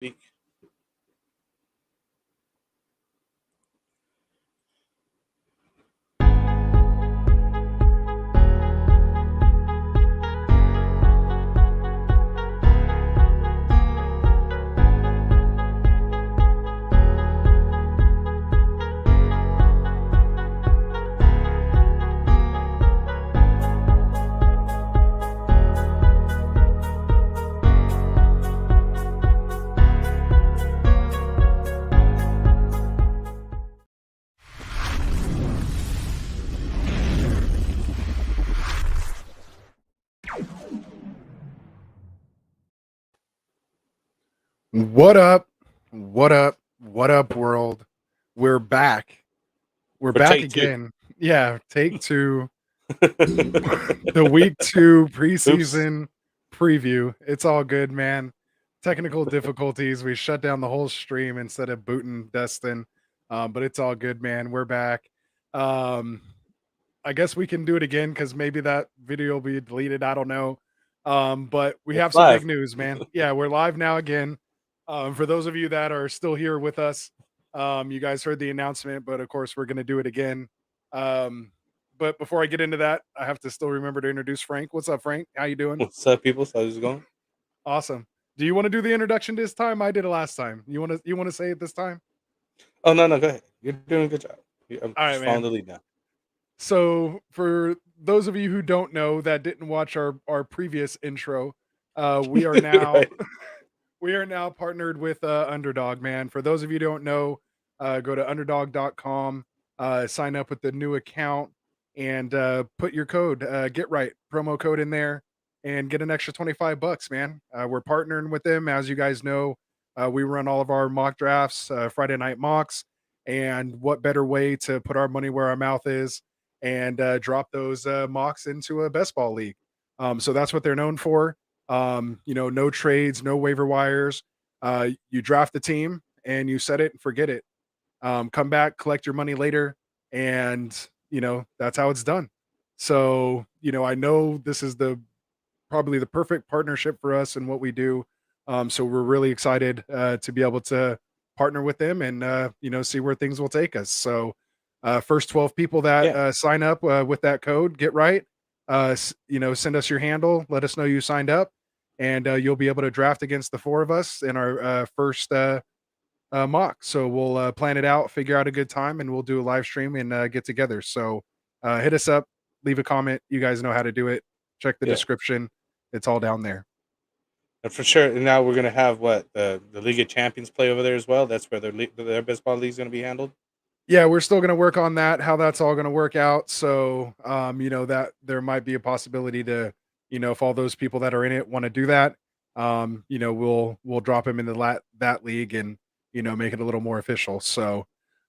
Week. What up? What up? What up, world? We're back. We're For back take two. again. Yeah, take two. The week 2 preseason preview. It's all good, man. Technical difficulties. We shut down the whole stream instead of booting Destin. But it's all good, man. We're back. I guess we can do it again because maybe that video will be deleted. I don't know. But we It's have some live. big news, man. Yeah, we're live now again. For those of you that are still here with us, you guys heard the announcement, but of course we're going to do it again. But before I get into that, I have to still remember to introduce Frank. What's up, Frank? How you doing? What's up, people? How's it going? Awesome. Do you want to do the introduction this time? I did it last time. You want to say it this time? Oh no, go ahead. You're doing a good job. I'm All right, just following man. the lead now. So for those of you who don't know that didn't watch our previous intro, we are now Right. we are now partnered with Underdog, man. For those of you who don't know, go to underdog.com, sign up with the new account, and put your code, get right promo code in there, and get an extra $25, man. We're partnering with them, as you guys know. We run all of our mock drafts, Friday night mocks, and what better way to put our money where our mouth is and drop those mocks into a best ball league. So that's what they're known for. No trades, no waiver wires. You draft the team and you set it and forget it. Come back, collect your money later, and that's how it's done. So, I know this is probably the perfect partnership for us and what we do. So we're really excited to be able to partner with them and see where things will take us. So first 12 people that Yeah. sign up with that code, get right. Send us your handle, let us know you signed up, and you'll be able to draft against the 4 of us in our first mock. So we'll plan it out, figure out a good time, and we'll do a live stream and get together. So hit us up, leave a comment. You guys know how to do it. Check the Yeah. description. It's all down there. And for sure. And now we're gonna have what the League of Champions play over there as well. That's where their best ball league is gonna be handled. Yeah, we're still going to work on that, how that's all going to work out. So, that there might be a possibility to, if all those people that are in it want to do that, we'll drop them into that league and, make it a little more official. So,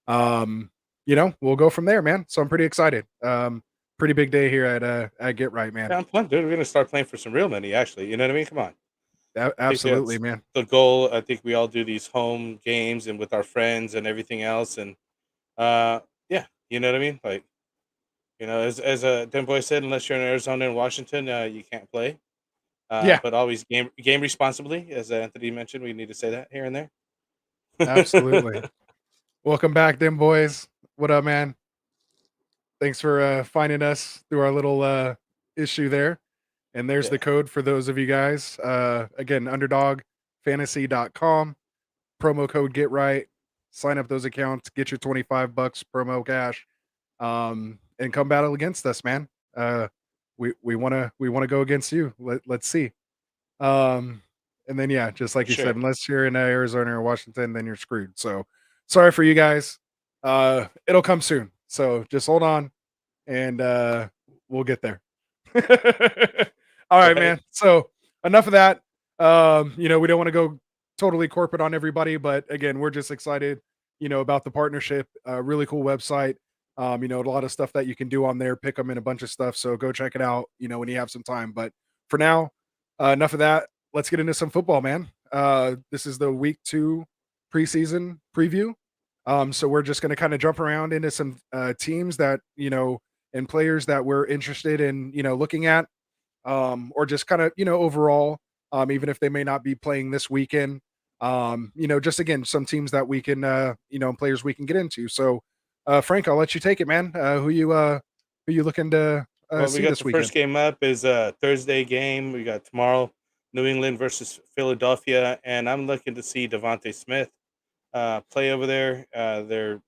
we'll go from there, man. So I'm pretty excited. Pretty big day here at Get Right, man. Yeah, I'm pumped, dude. We're gonna start playing for some real money, actually. You know what I mean? Come on. I think Absolutely, that's man. the goal. I think we all do these home games and with our friends and everything else. And yeah, you know what I mean? Like, as a Den Boy said, unless you're in Arizona and Washington, you can't play. Yeah, But always game responsibly, as Anthony mentioned. We need to say that here and there. absolutely. Welcome back, them boys. What up, man? Thanks for finding us through our little issue there. And there's Yeah. the code for those of you guys. Again, underdogfantasy.com, promo code get right. Sign up those accounts, get your $25 promo cash, and come battle against us, man. We want to go against you. Let's see. And then yeah, just like For you said, sure. unless you're in Arizona or Washington, then you're screwed. So sorry for you guys. It'll come soon. So just hold on and we'll get there. All right, Right? man. So enough of that. We don't want to go totally corporate on everybody, but again, we're just excited, about the partnership. Really cool website. A lot of stuff that you can do on there, pick them in a bunch of stuff. So go check it out, when you have some time. But for now, enough of that. Let's get into some football, man. This is the week 2 preseason preview. So we're just going to kind of jump around into some teams that, and players that we're interested in, looking at, or just kind of, overall, even if they may not be playing this weekend. Just again, some teams that we can, players we can get into. So, Frank, I'll let you take it, man. Who you looking to Well, we see got this the first weekend? game up is a Thursday game. We got tomorrow, New England versus Philadelphia, and I'm looking to see Devontae Smith play over there. Their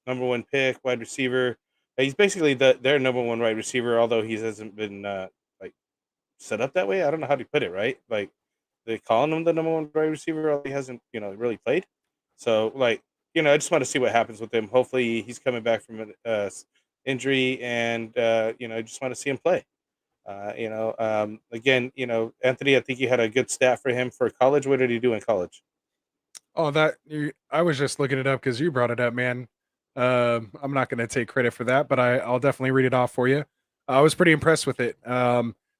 number one pick, wide receiver. He's basically their number one wide receiver, although he hasn't been like set up that way. I don't know how to put it right. Like they calling him the number one wide receiver, although he hasn't really played. So I just want to see what happens with him. Hopefully, he's coming back from an injury, and I just want to see him play. Again, Anthony, I think you had a good stat for him for college. What did he do in college? Oh, I was just looking it up because you brought it up, man. I'm not going to take credit for that, but I'll definitely read it off for you. I was pretty impressed with it.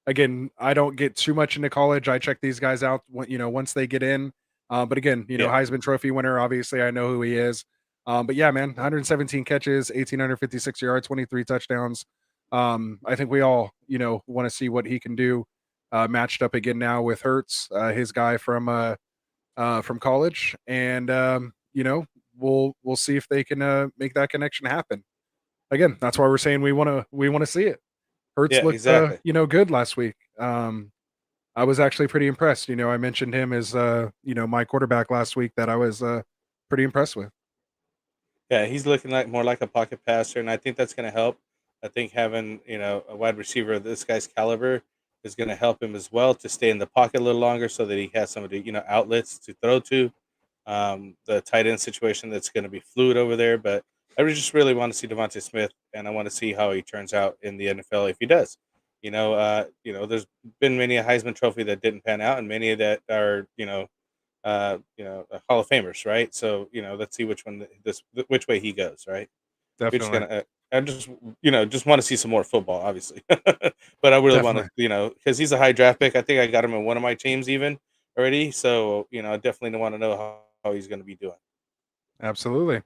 Again, I don't get too much into college. I check these guys out once they get in. But again, Yeah, Heisman Trophy winner. Obviously, I know who he is. But yeah, man, 117 catches, 1,856 yards, 23 touchdowns. I think we all want to see what he can do. Matched up again now with Hertz, his guy from college, and we'll see if they can make that connection happen. Again, that's why we're saying we want to see it. Hertz yeah, looked exactly. good last week. I was actually pretty impressed. I mentioned him as my quarterback last week that I was pretty impressed with. Yeah, he's looking like more like a pocket passer, and I think that's going to help. I think having a wide receiver of this guy's caliber is going to help him as well to stay in the pocket a little longer, so that he has some of the outlets to throw to. The tight end situation that's going to be fluid over there, but just really want to see Devontae Smith, and I want to see how he turns out in the NFL if he does. There's been many a Heisman Trophy that didn't pan out, and many that are Hall of Famers, right? So let's see which way he goes, right? We're just Definitely, gonna. I just just want to see some more football, obviously, but I really want to definitely, because he's a high draft pick. I think I got him in one of my teams even already, so I definitely want to know how he's going to be doing. absolutely.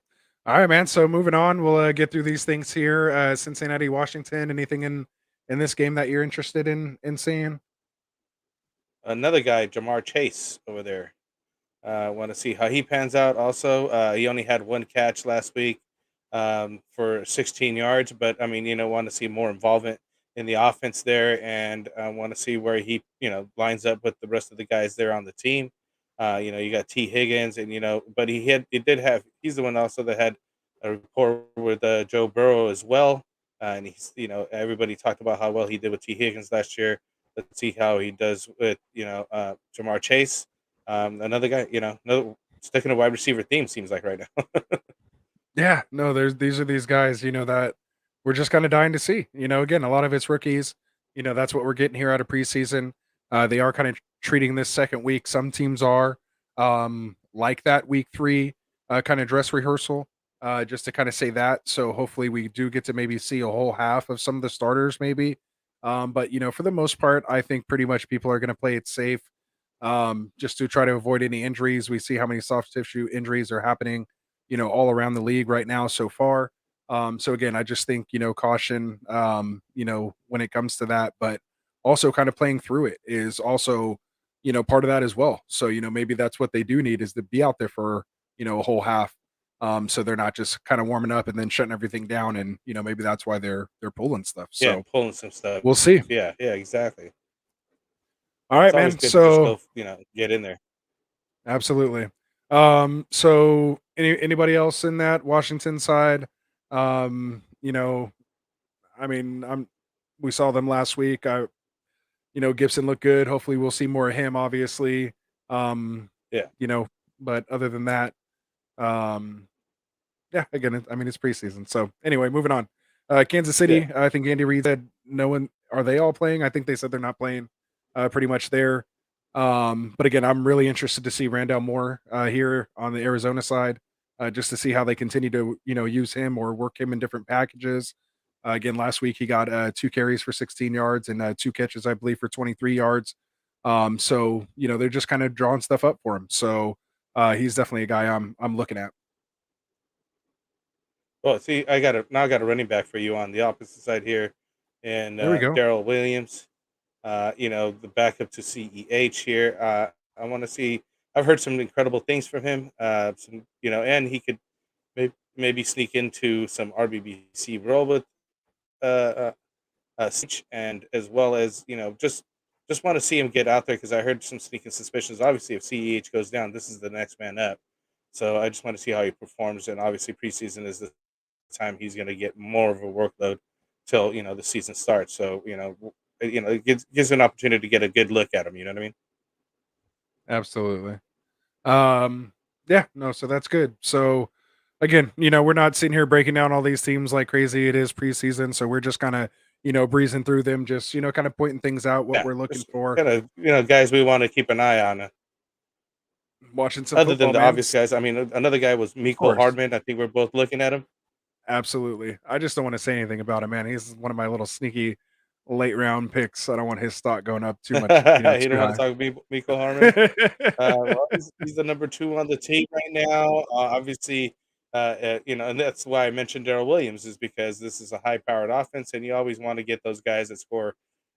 All right, man. So moving on, we'll get through these things here. Cincinnati, Washington. Anything in this game that you're interested in seeing? Another guy, Jamar Chase over there. Want to see how he pans out. Also, he only had one catch last week for 16 yards, but I mean, want to see more involvement in the offense there, and want to see where he, lines up with the rest of the guys there on the team. You got T. Higgins, and but he's the one also that had a rapport with Joe Burrow as well, and he's, everybody talked about how well he did with T. Higgins last year. Let's see how he does with Jamar Chase, another guy, another sticking a wide receiver theme seems like right now. Yeah, no, these are these guys, that we're just kind of dying to see. Again, a lot of it's rookies. That's what we're getting here out of preseason. They are kind of treating this second week. Some teams are like that week three kind of dress rehearsal, just to kind of say that. So hopefully we do get to maybe see a whole half of some of the starters, maybe. But for the most part, I think pretty much people are going to play it safe, just to try to avoid any injuries. We see how many soft tissue injuries are happening all around the league right now so far. So again, I just think, caution, when it comes to that, but also kind of playing through it is also, part of that as well. So, maybe that's what they do need is to be out there for, a whole half. So they're not just kind of warming up and then shutting everything down. And, maybe that's why they're pulling stuff. Yeah, So pulling some stuff. we'll see. Yeah, yeah, exactly. All It's right, always man. good to just So go, get in there. absolutely. So anybody else in that Washington side? You know, I mean, we saw them last week. Gibson looked good. Hopefully we'll see more of him, obviously. Um, Yeah, you know, but other than that, um, yeah, again, I mean, it's preseason. So anyway, moving on. Kansas yeah. City, I think Andy Reid said no one are they all playing? I think they said they're not playing pretty much there. But again, I'm really interested to see Randall Moore here on the Arizona side, just to see how they continue to, use him or work him in different packages. Again, last week he got 2 carries for 16 yards and 2 catches, I believe, for 23 yards. So they're just kind of drawing stuff up for him. So he's definitely a guy I'm looking at. Well, see, I got a running back for you on the opposite side here, and There we go. Daryl Williams. The backup to CEH here. I want to see. I've heard some incredible things from him. Some, and he could maybe sneak into some RBBC role with uh, Sitch, and as well as just want to see him get out there because I heard some sneaking suspicions. Obviously, if CEH goes down, this is the next man up. So I just want to see how he performs, and obviously preseason is the time he's going to get more of a workload till the season starts. So it gives an opportunity to get a good look at him. You know what I mean? Absolutely. Yeah, no, so that's good. So again, we're not sitting here breaking down all these teams like crazy. It is preseason, so we're just kind of, breezing through them, just, kind of pointing things out, what Yeah, we're looking just for, kind of guys we want to keep an eye on. watching some Other than football, the man. obvious guys, I mean, another guy was Of Miko course. Hardman. I think we're both looking at him. Absolutely. I just don't want to say anything about him, man. He's one of my little sneaky late round picks. I don't want his stock going up too much, You don't too want to high. talk Miko Hardman? Well, he's the number 2 on the team right now. Obviously, and that's why I mentioned Daryl Williams is because this is a high-powered offense, and you always want to get those guys that score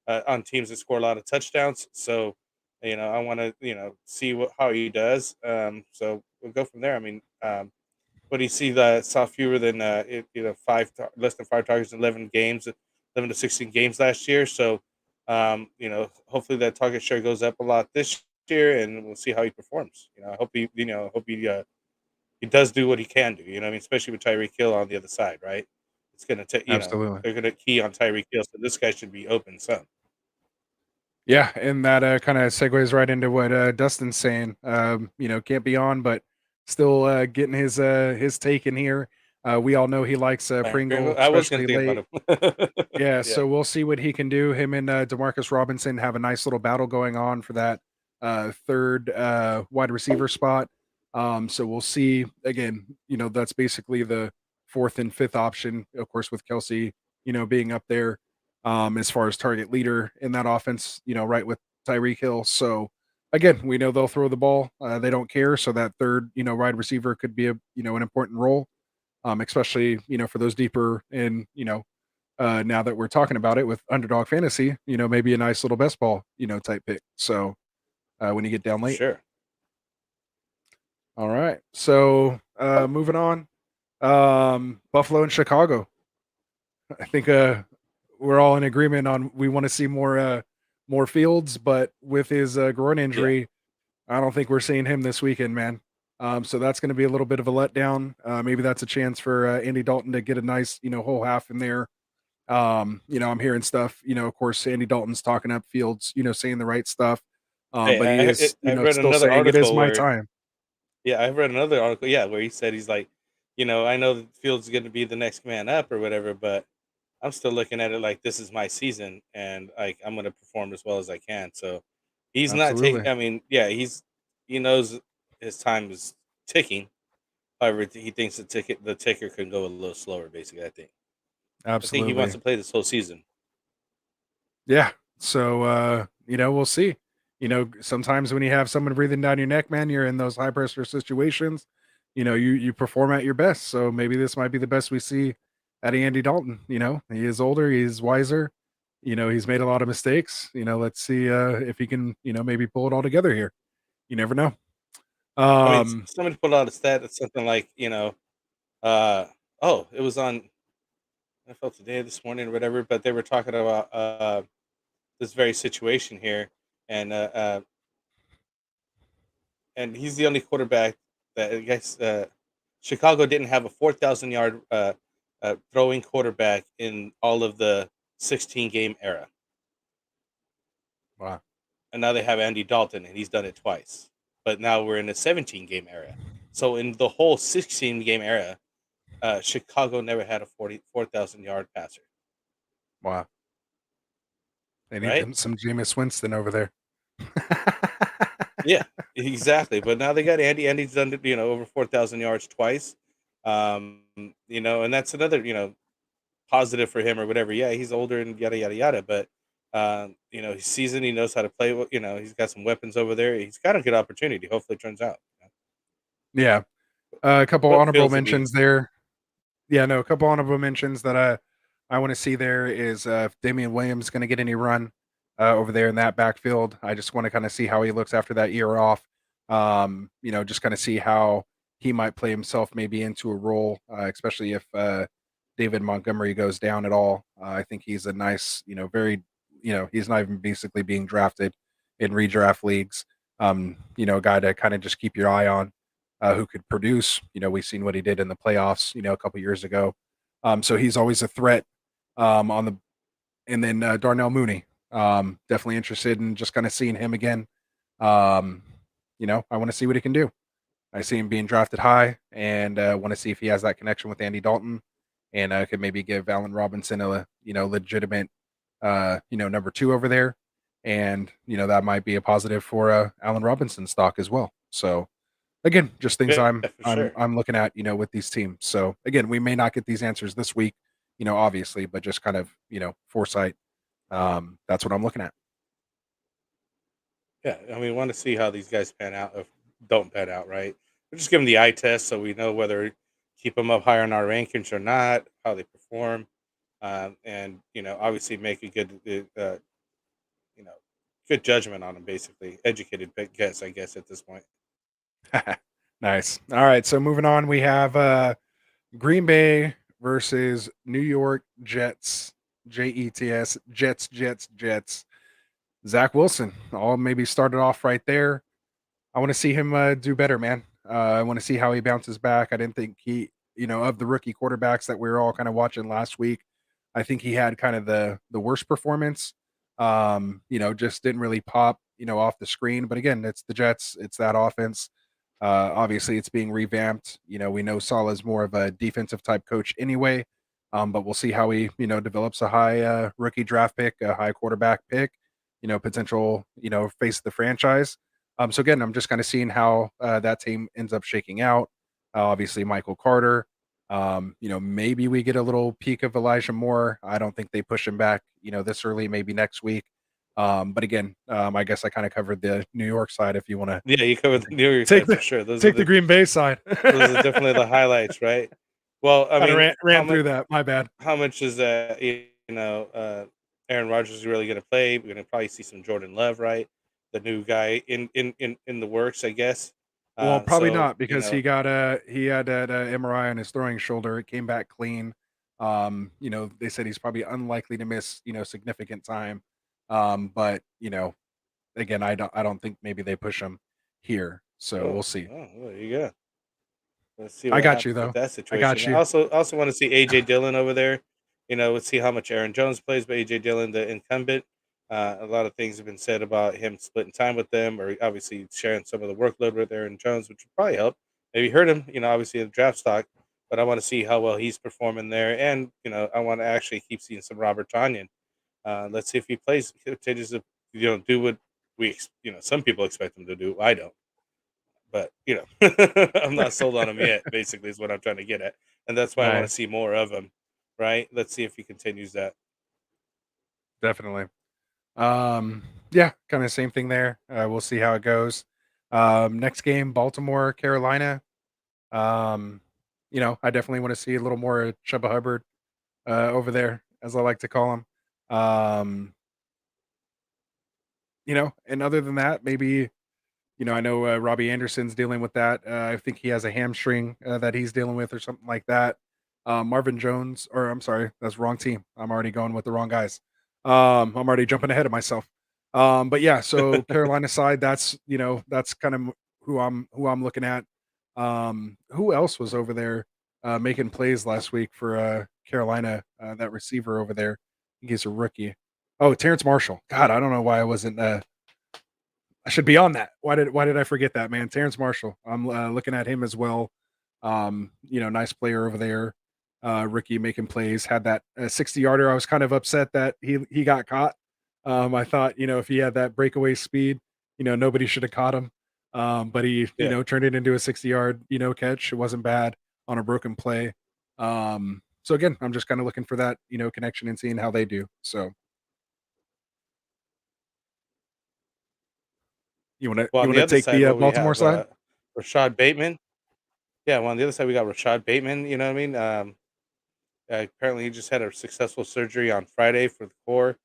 on teams that score a lot of touchdowns. So, I want to see how he does. So we'll go from there. I mean, what do you see? That saw fewer than less than 5 targets in 11 games, 11 to 16 games last year. So, hopefully that target share goes up a lot this year, and we'll see how he performs. I hope he does do what he can do. I mean, especially with Tyreek Hill on the other side, right? It's gonna take Absolutely. they're gonna key on Tyreek Hill, so this guy should be open some. Yeah, and that kind of segues right into what Dustin's saying. Can't be on, but still getting his take in here. We all know he likes Pringle, I was gonna especially think about late. him. Yeah, Yeah, so we'll see what he can do. Him and Demarcus Robinson have a nice little battle going on for that third wide receiver spot. So we'll see. Again, that's basically the fourth and fifth option, of course, with Kelsey, being up there as far as target leader in that offense, right with Tyreek Hill. So again, we know they'll throw the ball. They don't care. So that third, wide receiver could be an important role, especially, for those deeper in, now that we're talking about it with underdog fantasy, maybe a nice little best ball, type pick. So when you get down for late. sure. All right. So moving on. Buffalo and Chicago. I think we're all in agreement on we want to see more Fields, but with his groin Yeah, injury, I don't think we're seeing him this weekend, man. So that's going to be a little bit of a letdown. Maybe that's a chance for Andy Dalton to get a nice, whole half in there. I'm hearing stuff, of course, Andy Dalton's talking up Fields, saying the right stuff. But he is, I've read still another saying it is article my where time. Yeah, I've read another article, yeah, where he said he's like, I know that Fields is gonna be the next man up or whatever, but I'm still looking at it like this is my season and like I'm gonna perform as well as I can. So he's not taking Absolutely. I mean, yeah, he knows his time is ticking. However, he thinks the ticker can go a little slower, basically, I think. I think he wants Absolutely. to play this whole season. Yeah. So we'll see. Sometimes when you have someone breathing down your neck, man, you're in those high pressure situations. You perform at your best. So maybe this might be the best we see at Andy Dalton. He is older, he's wiser. He's made a lot of mistakes. Let's see if he can, maybe pull it all together here. You never know. I mean, Um, somebody put out a stat that's something like, uh oh, it was on I felt today this morning or whatever, but they were talking about this very situation here, and he's the only quarterback that I guess Chicago didn't have a 4,000 yard throwing quarterback in all of the 16 game era, wow. and now they have Andy Dalton, and he's done it twice. But now we're in a 17 game era, so in the whole 16 game era, Chicago never had a 4,000 yard passer, Wow. They need right? them some Jameis Winston over there. Yeah, exactly. But now they got Andy. Andy's done over 4,000 yards twice. And that's another positive for him or whatever. Yeah, he's older and yada yada yada. But he's seasoned. He knows how to play. He's got some weapons over there. He's got a good opportunity. Hopefully, it turns out. Yeah. A couple But honorable Fields will be. mentions there. Yeah, no, a couple honorable mentions that I want to see there is if Damian Williams going to get any run over there in that backfield. I just want to kind of see how he looks after that year off. Just kind of see how he might play himself maybe into a role, especially if David Montgomery goes down at all. I think he's a nice, very, he's not even basically being drafted in redraft leagues. A guy to kind of just keep your eye on, who could produce. We've seen what he did in the playoffs, a couple years ago. So he's always a threat on the, and then Darnell Mooney. Definitely interested in just kind of seeing him again. Um, I want to see what he can do. I see him being drafted high, and want to see if he has that connection with Andy Dalton, and could maybe give Allen Robinson a legitimate number two over there, and that might be a positive for Allen Robinson stock as well. So again, just things Yeah, I'm for I'm sure. I'm looking at with these teams. So again, we may not get these answers this week, obviously, but just kind of foresight. That's what I'm looking at. Yeah, I mean, want to see how these guys pan out. If don't pan out, right? We're just give them the eye test so we know whether keep them up higher in our rankings or not, how they perform, and obviously make a you know, good judgment on them. Basically, educated guess, I guess, at this point. Nice. All right, so moving on, we have Green Bay versus New York Jets. Jets, Jets. Zach Wilson. I'll maybe start it off right there. I want to see him do better, man. I want to see how he bounces back. I didn't think of the rookie quarterbacks that we were all kind of watching last week, I think he had kind of the worst performance. Just didn't really pop, off the screen. But again, it's the Jets. It's that offense. Obviously, it's being revamped. We know Saleh's more of a defensive type coach anyway. But we'll see how he, develops a high rookie draft pick, a high quarterback pick, potential, face of the franchise. So again, I'm just kind of seeing how that team ends up shaking out. Obviously, Michael Carter. Maybe we get a little peek of Elijah Moore. I don't think they push him back, this early, maybe next week. But again, I guess I kind of covered the New York side. If you want to Yeah, you covered the New York take side the for sure. Those are take the the Green Bay side, those are definitely the highlights, right? Well, I kind of mean, ran through that. My bad. how much is Aaron Rodgers really going to play? We're going to probably see some Jordan Love, right? The new guy in the works, I guess. Well, Uh, probably so not because he had that MRI on his throwing shoulder. It came back clean. They said he's probably unlikely to miss significant time. But again, I don't think maybe they push him here. So we'll see. well, there you go. Let's see I what got you happens with though. that I got situation. I you. also want to see AJ Dillon over there. Let's see how much Aaron Jones plays, but AJ Dillon, the incumbent. A lot of things have been said about him splitting time with them, or obviously sharing some of the workload with Aaron Jones, which would probably help. Maybe hurt him, obviously in the draft stock. But I want to see how well he's performing there, and I want to actually keep seeing some Robert Tonyan. Let's see if he plays continues to do what some people expect him to do. I don't. But, I'm not sold on him yet, basically, is what I'm trying to get at. And that's why I want to Nice. see more of him, right? Let's see if he continues that. Definitely. Yeah, kind of same thing there. We'll see how it goes. Next game, Baltimore, Carolina. Um, I definitely want to see a little more Chuba Hubbard over there, as I like to call him. Um, and other than that, maybe I know Robbie Anderson's dealing with that. I think he has a hamstring that he's dealing with, or something like that. Marvin Jones, or I'm sorry, that's the wrong team. I'm already going with the wrong guys. I'm already jumping ahead of myself. But yeah, so Carolina side, that's kind of who I'm looking at. Who else was over there making plays last week for Carolina? That receiver over there, I think he's a rookie. Oh, Terrence Marshall. God, I don't know why I wasn't. I should be on that. Why did I forget that, man? Terrence Marshall. I'm looking at him as well. Nice player over there. Rookie making plays. Had that 60-yarder. I was kind of upset that he got caught. I thought, if he had that breakaway speed, nobody should have caught him. But he, Yeah. turned it into a 60-yard, catch. It wasn't bad on a broken play. So again, I'm just kind of looking for that, connection and seeing how they do. So you want to Well, you on want the to other take side, the what we Baltimore have, side? Rashad Bateman. Yeah, well, on the other side, we got Rashad Bateman. You know what I mean? Apparently, he just had a successful surgery on Friday for the core.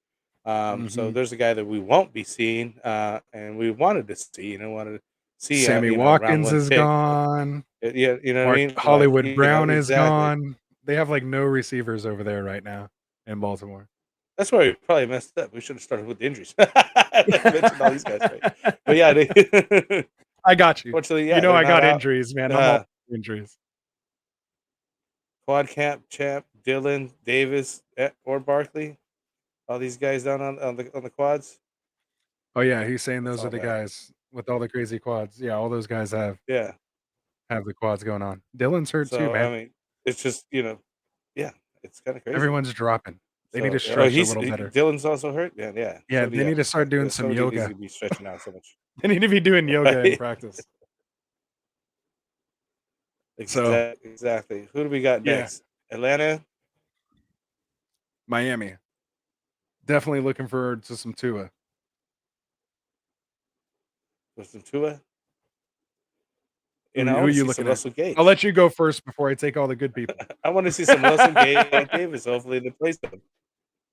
So Hmm. there's a guy that we won't be seeing, and we wanted to see. Wanted see, Sammy round Watkins one is pick. gone. Yeah, you know what I Mark mean? Like, Hollywood Brown is exactly. gone. They have like no receivers over there right now in Baltimore. That's where we probably messed up. We should have started with the injuries. Mentioned all these guys, right? But yeah, they, I got you. fortunately, You yeah, know they're I not got out. injuries, man. I'm all Uh, injuries. Quad Camp Champ, Dylan, Davis, or Barkley. All these guys down on the quads. Oh yeah, he's saying That's those are all the bad. guys with all the crazy quads. Yeah, all those guys Yeah. have the quads going on. Dylan's hurt too, So I man. mean, it's just yeah, it's kind of crazy. Everyone's dropping. They need to So oh, stretch a little better. Dylan's also hurt. Yeah, yeah. Yeah, they need to start doing some Somebody needs yoga. to be stretching out so much. They need to be doing yoga in Right? practice. So Exactly. Who do we got yeah, next? Atlanta. Miami. Definitely looking forward to some Tua. With some Tua. Who I are want to you see some looking at? Russell I'll Gage. let you go first before I take all the good people. I want to see some Russell Gage and Davis. Hopefully, they play some.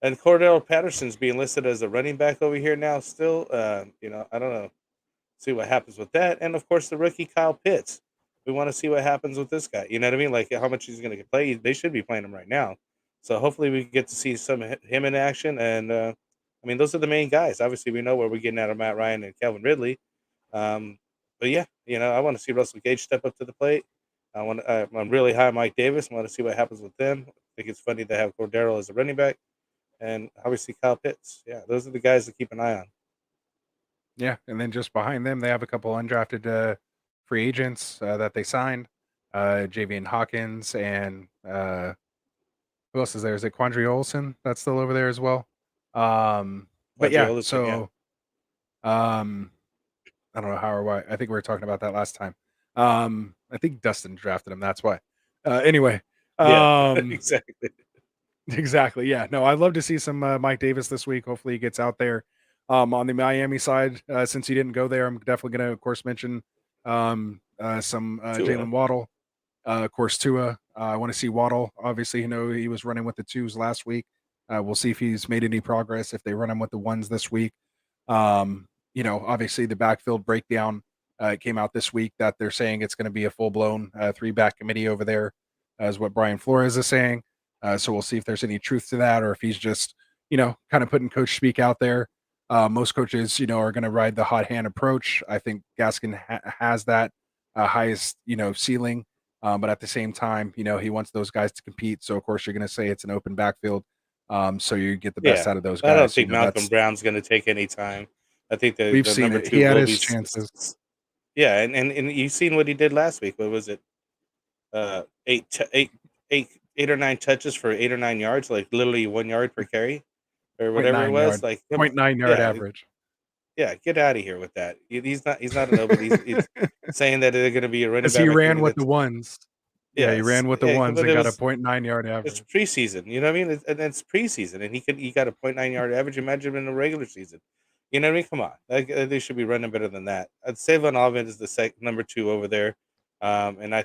And Cordell Patterson's being listed as a running back over here now. Still, I don't know. See what happens with that, and of course, the rookie Kyle Pitts. We want to see what happens with this guy. You know what I mean? Like how much he's going to play. They should be playing him right now. So hopefully, we get to see some of him in action. And I mean, those are the main guys. Obviously, we know where we're getting out of Matt Ryan and Calvin Ridley. Um, but yeah, I want to see Russell Gage step up to the plate. I'm really high on Mike Davis. I want to see what happens with them. I think it's funny to have Cordero as a running back, and obviously Kyle Pitts. Yeah, those are the guys to keep an eye on. Yeah, and then just behind them, they have a couple undrafted free agents that they signed. Javian Hawkins and who else is there? Is it Quandre Olson that's still over there as well? But Quadri yeah, Olison, yeah, so um, I don't know how or why. I think we were talking about that last time. I think Dustin drafted him. That's why. Anyway, yeah, um, exactly. exactly. Yeah. No, I'd love to see some Mike Davis this week. Hopefully he gets out there. On the Miami side, since he didn't go there, I'm definitely going to, of course, mention some Tua. Jalen Waddle. Of course, Tua. I want to see Waddle. Obviously, he was running with the twos last week. We'll see if he's made any progress if they run him with the ones this week. Obviously, the backfield breakdown came out this week that they're saying it's going to be a full blown three back committee over there, is what Brian Flores is saying. So we'll see if there's any truth to that or if he's just, kind of putting coach speak out there. Most coaches, are going to ride the hot hand approach. I think Gaskin has that highest, ceiling. But at the same time, he wants those guys to compete. So of course, you're going to say it's an open backfield. So you get the best Yeah, out of those I don't guys. think Malcolm Brown's going to take any time. I think We've the seen number it. He two had will be. his chances. Yeah, and you've seen what he did last week. What was it? Uh, eight, t- eight, 8 or 9 touches for 8 or 9 yards, like literally 1 yard per carry or Point whatever it nine was. yard, Like, come on, 0.9 yard yeah, average. yeah, get out of here with that. He's not a nobody. He's saying that they're going to be a running Because back he by ran with the that's ones. Yeah, he yes, ran with the yeah, ones but and got a 0.9 yard it's average. preseason. You know what I mean? And it's preseason, and he got a 0.9 yard average. Imagine in the regular season. You know what I mean? Come on, like, they should be running better than that. Savon Alvin is the number two over there, and I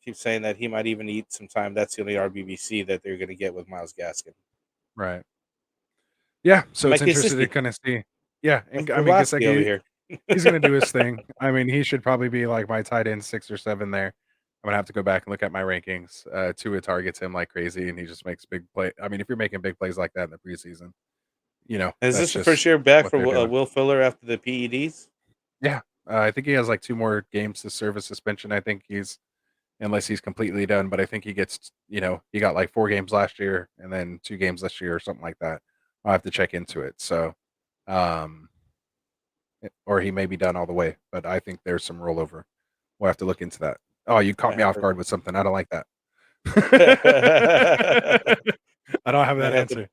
keep saying that he might even eat some time. That's the only RBBC that they're going to get with Miles Gaskin. Right. Yeah, so it's Mike interesting to Gesicki, kinda see. Yeah, Mike and I mean, Gesicki over Gesicki, here. he's gonna do his thing. I mean, he should probably be, like, my tight end 6 or 7 there. I'm gonna have to go back and look at my rankings. Tua targets him like crazy, and he just makes big play I mean, if you're making big plays like that in the preseason, Is that's this the first just year back what for they're doing. Will Fuller after the PEDs? Yeah, I think he has, like, 2 more games to serve a suspension. I think he's unless he's completely done, but I think he gets he got, like, 4 games last year and then 2 games this year or something like that. I'll have to check into it. So, um or he may be done all the way, but I think there's some rollover. We'll have to look into that. Oh, you caught Might me have off to. guard with something. I don't like that. I don't have that Might have to. answer.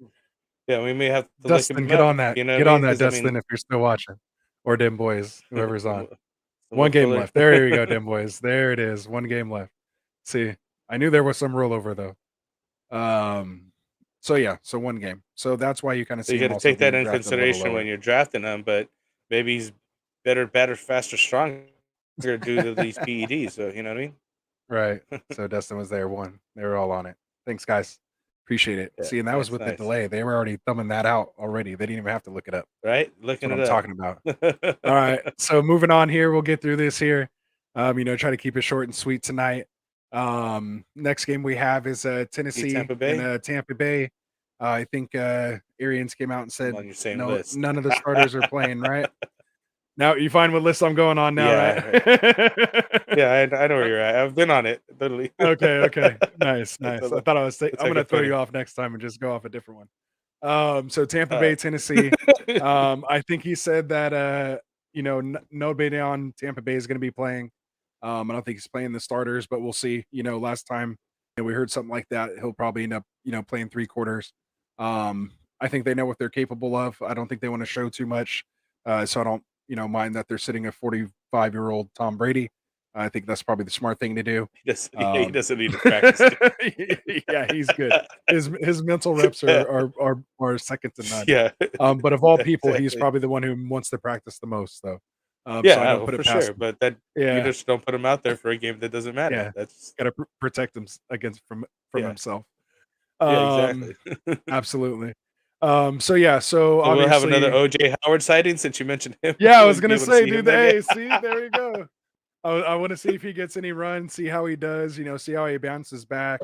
Yeah, we may have to look Dustin, him get up. on that. You know what I Get on mean? that, Because I Dustin, mean, if you're still watching. Or Dim Boys, whoever's on. Will 1 game Fuller. left. There you go, Dim Boys. There it is. 1 game left. See, I knew there was some rollover though. So yeah, so 1 game. So that's why you kind of So you see got him to also take that being in drafted a little consideration when lower. you're drafting him. But maybe he's better, faster, stronger due to these PEDs. So you know what I mean? Right. So Dustin was there, 1. They were all on it. Thanks, guys. Appreciate it. Yeah, See, and that was nice, with the nice. delay. They were already thumbing that out already. They didn't even have to look it up. Right? That's Looking what it I'm up. talking about. All right. So moving on here, we'll get through this here. Try to keep it short and sweet tonight. Next game we have is See Tennessee Tampa and Bay? Tampa Bay. I think Arians came out and I'm said on your same no, list. none of the starters are playing, right? Now you find what list I'm going on now, right? Yeah. Yeah, I know where you're at. I've been on it, literally. Okay. Nice, That's nice. I thought I was that's I'm gonna hecka throw you funny. off next time and just go off a different one. So Tampa Bay, Alright. Tennessee. I think he said that nobody on Tampa Bay is gonna be playing. I don't think he's playing the starters, but we'll see. Last time we heard something like that, he'll probably end up, playing 3 quarters. I think they know what they're capable of. I don't think they want to show too much. So I don't, mind that they're sitting a 45-year-old Tom Brady. I think that's probably the smart thing to do. He Um, doesn't need to practice. yeah, he's good. His mental reps are second to none. Yeah. But of all people, he's Exactly. probably the one who wants to practice the most, though. So I Yeah, don't well, put for it past sure, him. but that you Yeah, just don't put him out there for a game that doesn't matter. yeah, That's gotta protect him against from yeah. himself. Yeah, Um, exactly. Absolutely. So So we'll have another obviously, OJ Howard sighting since you mentioned him. yeah, I Will was you be gonna able to say, see him dude. that game? Hey, see, there you go. I want to see if he gets any run, see how he does, see how he bounces back.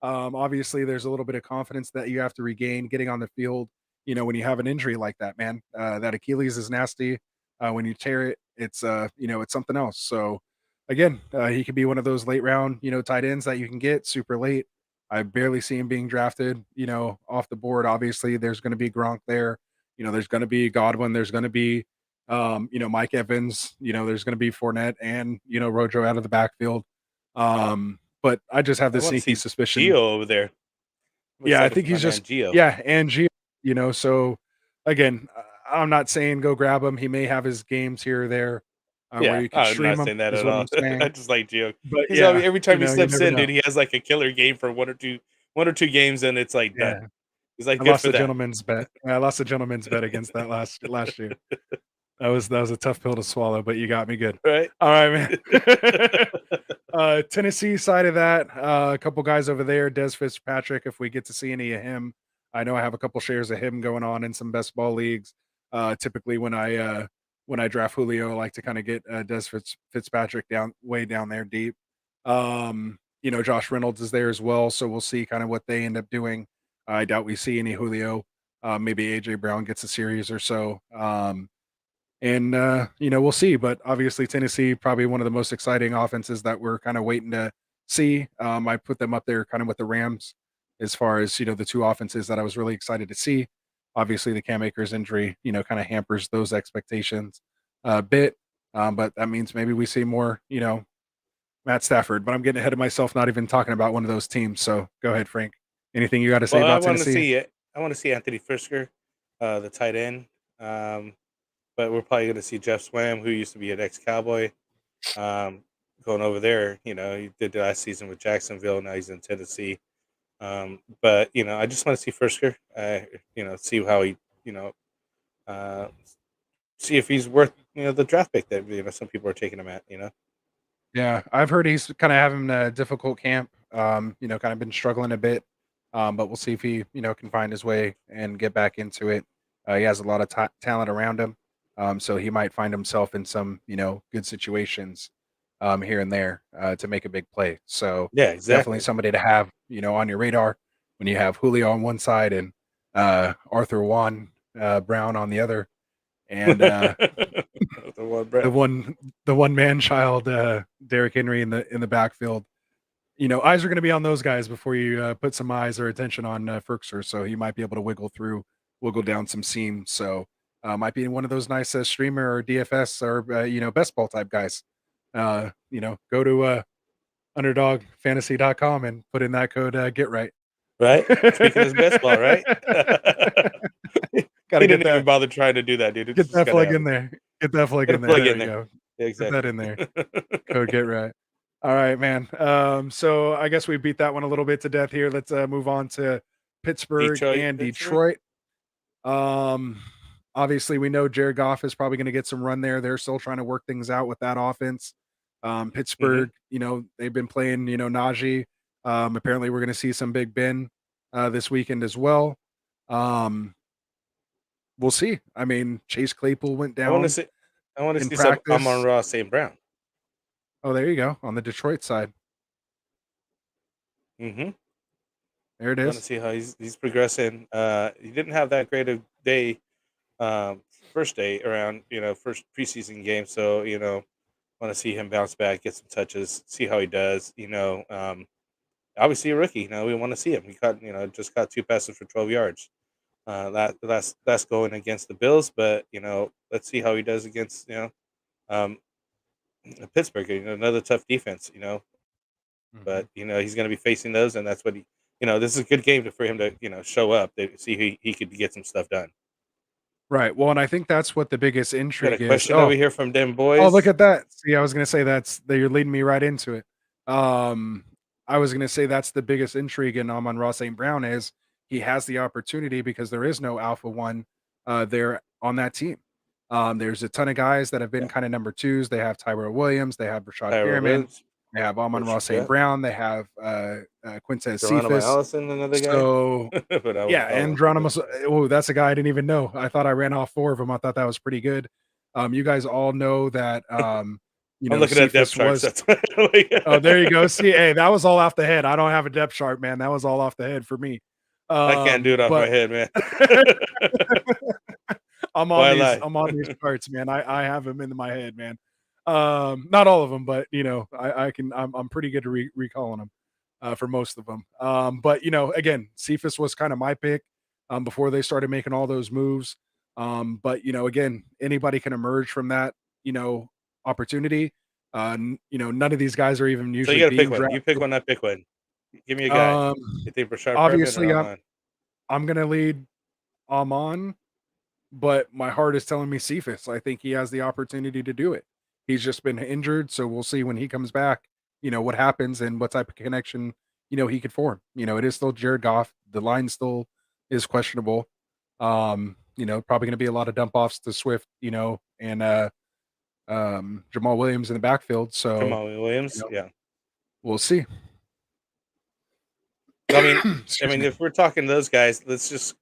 Obviously, there's a little bit of confidence that you have to regain getting on the field. When you have an injury like that, man, that Achilles is nasty. When you tear it, it's something else. So, again, he could be one of those late round, tight ends that you can get super late. I barely see him being drafted, off the board. Obviously, there's going to be Gronk there. There's going to be Godwin. There's going to be Mike Evans, there's going to be Fournette and, Rojo out of the backfield. But I just have I this wanna sneaky see suspicion. Gio over there. I'm Yeah, I excited think for my he's man just, Gio. yeah, and Gio, so again, I'm not saying go grab him. He may have his games here or there where Yeah, you could I'm stream not him, saying that is at what all. I'm saying. I just like Gio. But He's yeah, always every time he you slips never in, know. dude, he has like a killer game for 1 or 2 games, and it's like done. Yeah, He's like, I "Good lost for a that." gentleman's bet. Yeah, I lost a gentleman's bet against that last year. That was a tough pill to swallow, but you got me good. Right? All right, man. Tennessee side of that, a couple guys over there, Des Fitzpatrick, if we get to see any of him. I know I have a couple shares of him going on in some best ball leagues. Typically when I draft Julio, I like to kind of get Des Fitzpatrick down way down there deep. Josh Reynolds is there as well, so we'll see kind of what they end up doing. I doubt we see any Julio. Maybe AJ Brown gets a series or so. We'll see. But obviously, Tennessee probably one of the most exciting offenses that we're kind of waiting to see. I put them up there kind of with the Rams as far as the two offenses that I was really excited to see. Obviously, the Cam Akers injury, kind of hampers those expectations a bit. But that means maybe we see more, Matt Stafford. But I'm getting ahead of myself, not even talking about one of those teams. So go ahead, Frank. Anything you got to say Well, about Tennessee? I wanna see Anthony Frisker, the tight end, um, but we're probably gonna see Jeff Swam, who used to be an ex-Cowboy, um, going over there. He did the last season with Jacksonville, now he's in Tennessee. But, I just wanna see Frisker, see how he, you know, uh, see if he's worth, the draft pick that, some people are taking him at. Yeah, I've heard he's kind of having a difficult camp. Kind of been struggling a bit. But we'll see if he, can find his way and get back into it. He has a lot of talent around him. So he might find himself in some, good situations here and there to make a big play. So Yeah, definitely exactly. somebody to have, on your radar when you have Julio on one side and Arthur Juan Brown on the other. And The one the Brown. one man child, Derrick Henry in the backfield. Eyes are going to be on those guys before you put some eyes or attention on Ferkser, so he might be able to wiggle down some seams. So might be one of those nice streamer or DFS or best ball type guys. Go to underdogfantasy.com and put in that code get right. Right? Speaking as best ball, right? Got He to get didn't even that bother trying to do that, dude. It's get just that gotta plug in happen. there. Get that plug Gotta in there. plug There in we there. go. Yeah, Put that exactly. in there. Code get right. All right, man. So I guess we beat that one a little bit to death here. Let's move on to Pittsburgh Detroit, and Pittsburgh? Detroit. Um, Obviously, we know Jared Goff is probably going to get some run there. They're still trying to work things out with that offense. Mhm. Pittsburgh, they've been playing, Najee. Apparently, we're going to see some Big Ben. this weekend as well. Um, we'll see. I mean, Chase Claypool went I want to down see. I want to in see some practice. Amon-Ra St. Brown. Oh, there you go on the Detroit side. Mm-hmm. There it Want to is. see how he's progressing. He didn't have that great a day, first day around, first preseason game. So want to see him bounce back, get some touches, see how he does. Obviously a rookie. We want to see him. He caught, just caught 2 passes for 12 yards. That's going against the Bills, but let's see how he does against um, Pittsburgh. Another tough defense. Hmm. But he's going to be facing those, and that's what he. This is a good game for him to show up to see he could get some stuff done. Right. Well, and I think that's what the biggest We got a intrigue is. question over here from them Oh, look boys. at that. See, I was gonna say that you're leading me right into it. Um, I was gonna say that's the biggest intrigue in Amon-Ra St. Brown is he has the opportunity because there is no alpha one there on that team. There's a ton of guys that have been Yeah, kind of number twos. They have Tyrell Williams, they have Rashad Tyra Perriman, Williams, they have Amon-Ra St. yeah, Brown, they have Quintez Geronimo Cephas. Allison, another guy. So But yeah, I and won't go Geronimo. into that. Oh, that's a guy I didn't even know. I thought I ran off 4 of them. I thought that was pretty good. You guys all know that, I'm looking at depth Cephas charts. was. That's why like, Oh, there you go. See, hey, that was all off the head. I don't have a depth chart, man. That was all off the head for me. I can't do it off my But head, man. I'm on Why these. lie? I'm on these charts, man. I have them in my head, man. Not all of them, but I can. I'm pretty good at recalling them for most of them. But again, Cephas was kind of my pick before they started making all those moves. But again, anybody can emerge from that opportunity. None of these guys are even So you usually got to pick being one. You pick drafted. one. I pick one. Give me a guy. Um, You think Rashard Perriman or Obviously, I'm Amon? I'm gonna lead Amon, but my heart is telling me Cephas. I think he has the opportunity to do it. He's just been injured, so we'll see when he comes back, what happens and what type of connection, he could form. It is still Jared Goff. The line still is questionable. Probably gonna be a lot of dump offs to Swift, and Jamal Williams in the backfield. So, Jamal you Williams. know, Yeah. we'll see. I mean, Excuse me. if we're talking those guys, let's just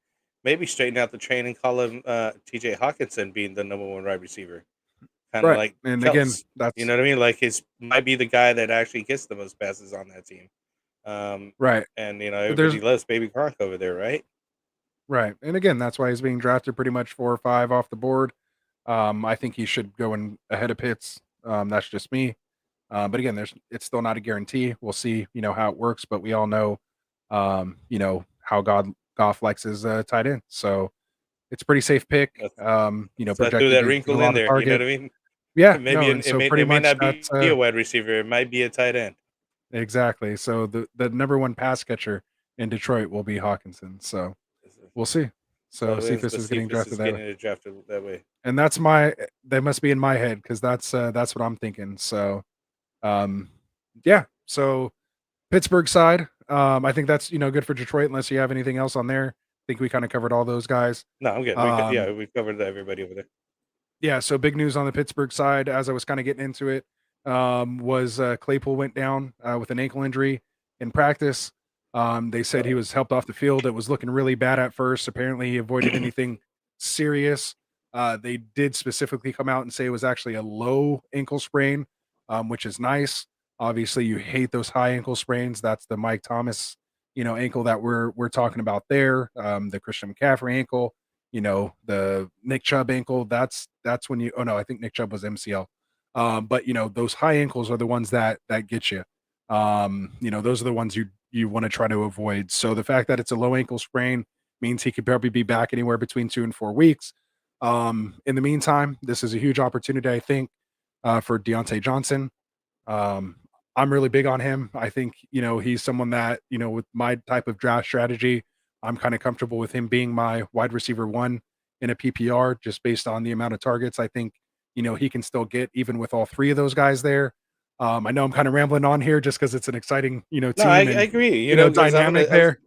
maybe straighten out the train and call him T.J. Hawkinson being the number one wide receiver, kind of Right. like And again, Kels. You that's know what I mean? Like his might be the guy that actually gets the most passes on that team. Um, right. and There's everybody loves Baby Gronk over there, right? right. And again, that's why he's being drafted pretty much 4 or 5 off the board. I think he should go in ahead of Pitts. That's just me. But again, it's still not a guarantee. We'll see, how it works. But we all know, how Goff likes his tight end. So it's a pretty safe pick. That's, so I threw Projected that to get a wrinkle in lot of there. You know what targets. I mean? Yeah, Maybe no, and so pretty it may much not be that's a wide receiver. It might be a tight end. exactly. So the number one pass catcher in Detroit will be Hawkinson. So we'll see. So Williams, Cephas but is getting Cephas drafted is that way. getting drafted that way. And they must be in my head because that's what I'm thinking. So um yeah. So Pittsburgh side, I think that's good for Detroit unless you have anything else on there. I think we kind of covered all those guys. No, I'm good. Um We covered everybody over there. yeah, so big news on the Pittsburgh side as I was kind of getting into it was Claypool went down with an ankle injury in practice. They said he Uh-oh. was helped off the field. It was looking really bad at first. Apparently, he avoided anything serious. They did specifically come out and say it was actually a low ankle sprain, which is nice. Obviously, you hate those high ankle sprains. That's the Mike Thomas, ankle that we're talking about there. The Christian McCaffrey ankle, the Nick Chubb ankle. That's when you. Oh no, I think Nick Chubb was MCL. But those high ankles are the ones that get you. Those are the ones you want to try to avoid. So the fact that it's a low ankle sprain means he could probably be back anywhere between 2 and 4 weeks. In the meantime, this is a huge opportunity, I think, for Deontay Johnson. Um, I'm really big on him. I think, he's someone that, with my type of draft strategy, I'm kind of comfortable with him being my wide receiver one in a PPR just based on the amount of targets I think, he can still get even with all 3 of those guys there. I know I'm kind of rambling on here just because it's an exciting, No, team I and, agree. Because dynamic there.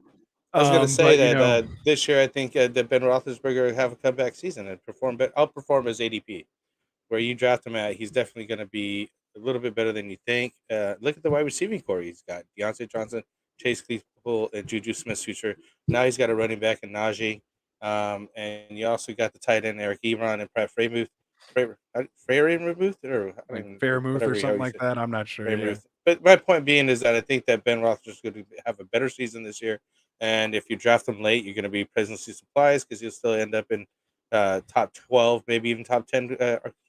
I was gonna say But, that this year I think that Ben Roethlisberger have a comeback season and outperform his ADP. Where you draft him at, he's definitely going to be a little bit better than you think. Look at the wide receiving core he's got: Deontay Johnson, Chase Claypool and Juju Smith-Schuster. Now he's got a running back in Najee, and you also got the tight end Eric Ebron and Pratt Freiermuth. Freiermuth, or I don't Like even, Fairmouth or whatever how something you like say that. I'm not sure. Yeah. Freiermuth. But my point being is that I think that Ben Roethlisberger is going to have a better season this year, and if you draft him late, you're going to be pleasantly surprised because you'll still end up in top 12, maybe even top 10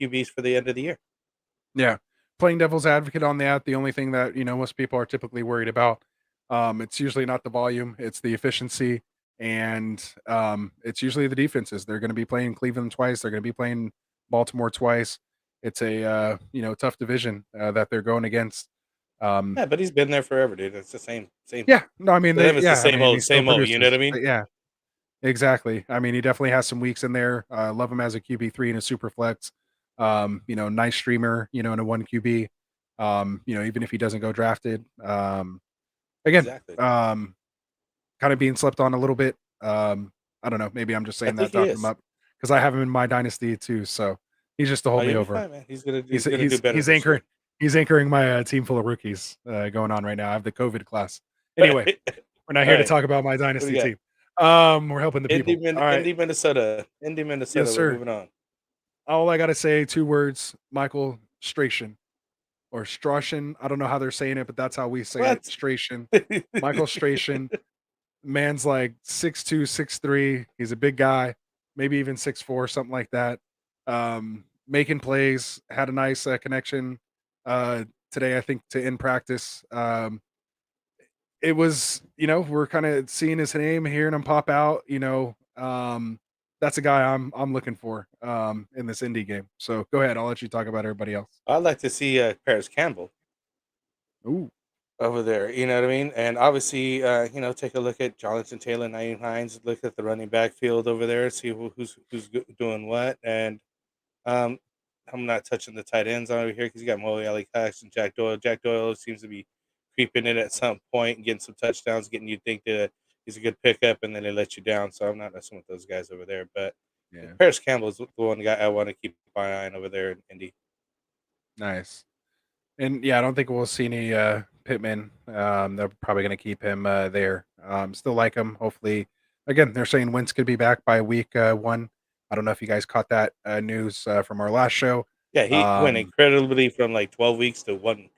QBs for the end of the year. Yeah. Playing devil's advocate on that, the only thing that, most people are typically worried about, it's usually not the volume, it's the efficiency, and it's usually the defenses. They're going to be playing Cleveland twice, they're going to be playing Baltimore twice. It's a tough division that they're going against. Um, Yeah, but he's been there forever, dude. It's the same. yeah, no, I mean, To them, it's the I mean, he still same old. You know what produces. I mean? Yeah, exactly. I mean, he definitely has some weeks in there. Love him as a QB3 and a super flex. Nice streamer, in a one QB. Even if he doesn't go drafted. Again, Exactly. kind of being slept on a little bit. I don't know. Maybe I'm just I saying think that, he talking him is. up because I have him in my dynasty too. So he's just to Oh, hold me you'll be over. fine, man. He's gonna He's he's gonna do he's better he's this anchoring year. he's anchoring my team full of rookies going on right now. I have the COVID class. Anyway, we're not All here to right. talk about my What do dynasty you got? team. We're helping the people. All right. Indy, Minnesota. Indy, Yes, Minnesota. We're sir. moving on. All I gotta say, 2 words, Michael Strachan or Strachan. I don't know how they're saying it, but that's how we say it, What? Strachan. Michael Strachan. Man's like 6'2", 6'3". He's a big guy, maybe even 6'4", something like that. Making plays, had a nice connection today, I think, to in practice. It was, we're kind of seeing his name, hearing him pop out. That's a guy I'm looking for in this indie game. So go ahead, I'll let you talk about everybody else. I'd like to see Paris Campbell Ooh, over there. You know what I mean? And obviously, take a look at Jonathan Taylor, Naeem Hines. Look at the running back field over there. See doing what. And Um, I'm not touching the tight ends over here because you got Mo Alley Cox and Jack Doyle. Jack Doyle seems to be creeping in at some point and getting some touchdowns, getting you think that he's a good pickup, and then they let you down. So I'm not messing with those guys over there. But yeah, Paris Campbell is the one guy I want to keep my eye on over there in Indy. nice. And yeah, I don't think we'll see any Pittman. They're probably going to keep him there. Still like him. Hopefully, again, they're saying Wentz could be back by week 1. I don't know if you guys caught that news from our last show. Yeah, he went Um, incredibly from like 12 weeks to three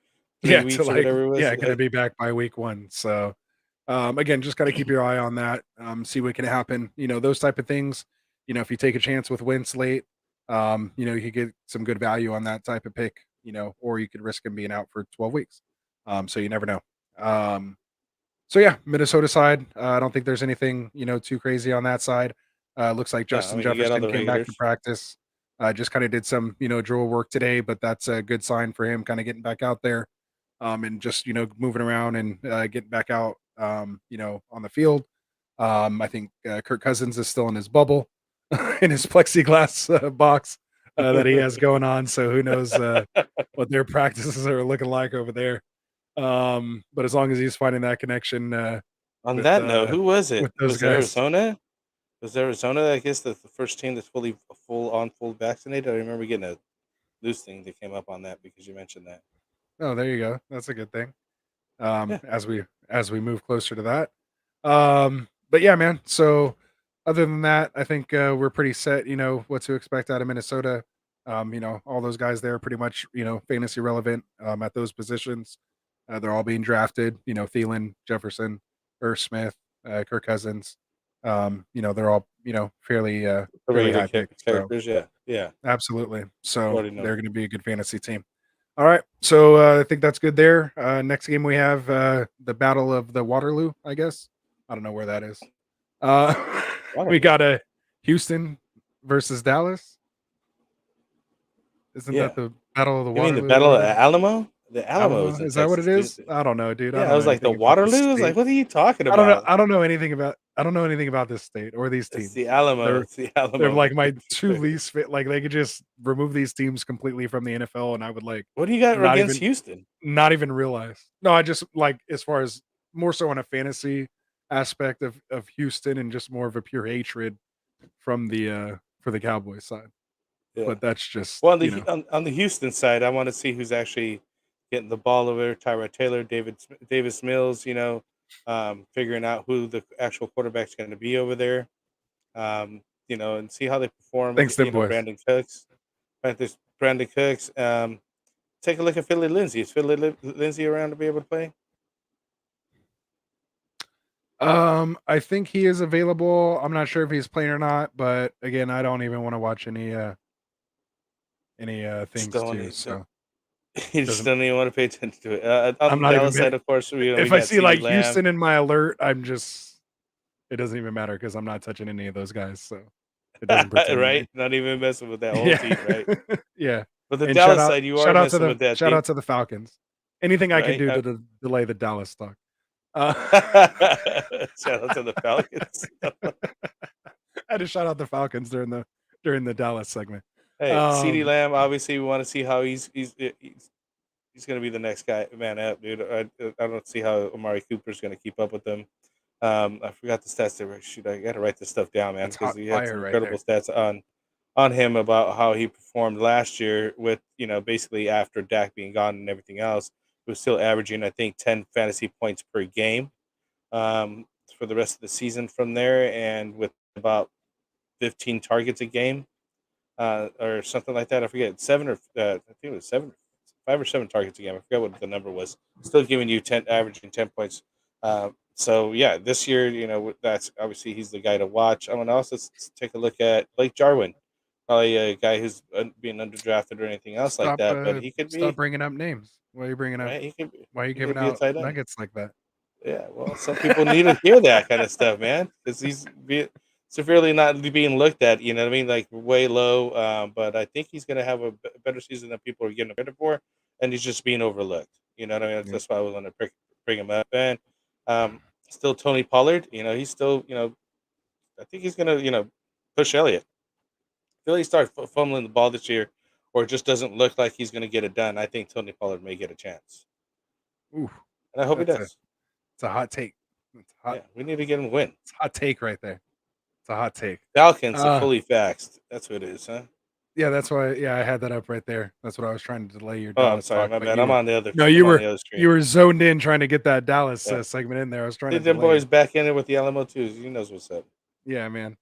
yeah, to weeks or like, whatever it was. yeah, going to be back by week 1. So again, just got to keep your eye on that. See what can happen. Those type of things. If you take a chance with Wentz late, you could get some good value on that type of pick. Or you could risk him being out for 12 weeks. So you never know. So yeah, Minnesota side. I don't think there's anything too crazy on that side. Looks like No, I Justin mean you got all Jefferson the came back to regulars. practice. Just kind of did some drill work today, but that's a good sign for him kind of getting back out there, and just moving around and getting back out, on the field. I think Kirk Cousins is still in his bubble, in his plexiglass box that he has going on. So who knows what their practices are looking like over there. But as long as he's finding that connection On with that note, who was it? with those Was it guys. Arizona? Was Arizona, I guess, the first team that's full vaccinated? I remember getting a news thing that came up on that because you mentioned that. Oh, there you go. That's a good thing. Yeah. As we move closer to that. But yeah, man. So other than that, I think we're pretty set. What to expect out of Minnesota. All those guys there are pretty much fantasy relevant at those positions. They're all being drafted. Thielen, Jefferson, Irv Smith, Kirk Cousins. They're all fairly The fairly regular high picks. So characters, yeah. Yeah. absolutely. So Already know. they're going to be a good fantasy team. All right. So I think that's good there. Next game we have the Battle of the Waterloo, I guess. I don't know where that is. Uh, we Waterloo. got a Houston versus Dallas. Isn't Yeah. that the Battle of the You mean the Waterloo or Battle of whatever? Alamo? The Alamo is Alamo? in Is that what it Texas, dude. is? I don't know, dude. I Yeah, I don't was know like the anything about this Waterloo. I was like, state. what are you talking I don't know. about? I don't know anything about. I don't know anything about this state or these It's the teams. Alamo. They're It's the they're Alamo. like my two least fit. Like they could just remove these teams completely from the NFL, and I would like What do you got not against even Houston? not even realize. No, I just like as far as more so on a fantasy aspect of Houston and just more of a pure hatred from the for the Cowboys side. Yeah. But that's just, Well, on the Houston side, I want to see who's actually getting the ball over. Tyrod Taylor, Davis Mills. figuring out who the actual quarterback's going to be over there. And see how they perform with Thanks, them boys. Brandon Cooks. Brandon Cooks. Take a look at Philly Lindsay. Is Philly Lindsay around to be able to play? I think he is available. I'm not sure if he's playing or not, but again, I don't even want to watch any things too. So You just don't even want to pay attention to it. On I'm the not even Dallas side, of course, we if I got see CeeDee like Lamb. Houston in my alert, it doesn't even matter because I'm not touching any of those guys. So it doesn't pertain to me. Right? Not even messing with that whole team, right? Yeah. But the And Dallas side, you are messing with that shout team. out to the Falcons. Anything I can Right? do to delay the Dallas talk. Shout out to the Falcons. I had to shout out the Falcons during the Dallas segment. Hey, CeeDee Lamb. Obviously, we want to see how he's going to be the next guy. Man up, dude. I don't see how Amari Cooper's going to keep up with them. I forgot the stats there. Shoot, I got to write this stuff down, man, because he had some incredible stats on him about how he performed last year with, basically after Dak being gone and everything else. He was still averaging, I think, 10 fantasy points per game for the rest of the season from there, and with about 15 targets a game or something like that. I forget, I think it was 5 or 7 targets a game. I forget what the number was. Still giving you averaging 10 points. So yeah, this year, that's obviously he's the guy to watch. I want to also take a look at Blake Jarwin, probably a guy who's being underdrafted or anything else like that. But he could stop bringing up names. Why are you bringing up? Right? Why are you giving out nuggets like that? Yeah, well, some people need to hear that kind of stuff, man, because he's severely not being looked at. You know what I mean? Like way low. But I think he's going to have a better season than people are giving credit for, and he's just being overlooked. You know what I mean? That's why I was going to bring him up. And still Tony Pollard. He's still. I think he's going to push Elliott. Until he starts fumbling the ball this year, or it just doesn't look like he's going to get it done, I think Tony Pollard may get a chance. Ooh, and I hope he does. It's a hot take. Yeah, we need to get him a win. It's a hot take right there. It's a hot take. Falcons are fully vaxxed. That's what it is, huh? Yeah, that's why. Yeah, I had that up right there. That's what I was trying to delay your. Oh, Dallas I'm sorry, talk, my bad. I'm on the other. No, you were zoned in trying to get that Dallas segment in there. I was trying to. Them boys back in it with the Alamo too. He knows what's up. Yeah, man.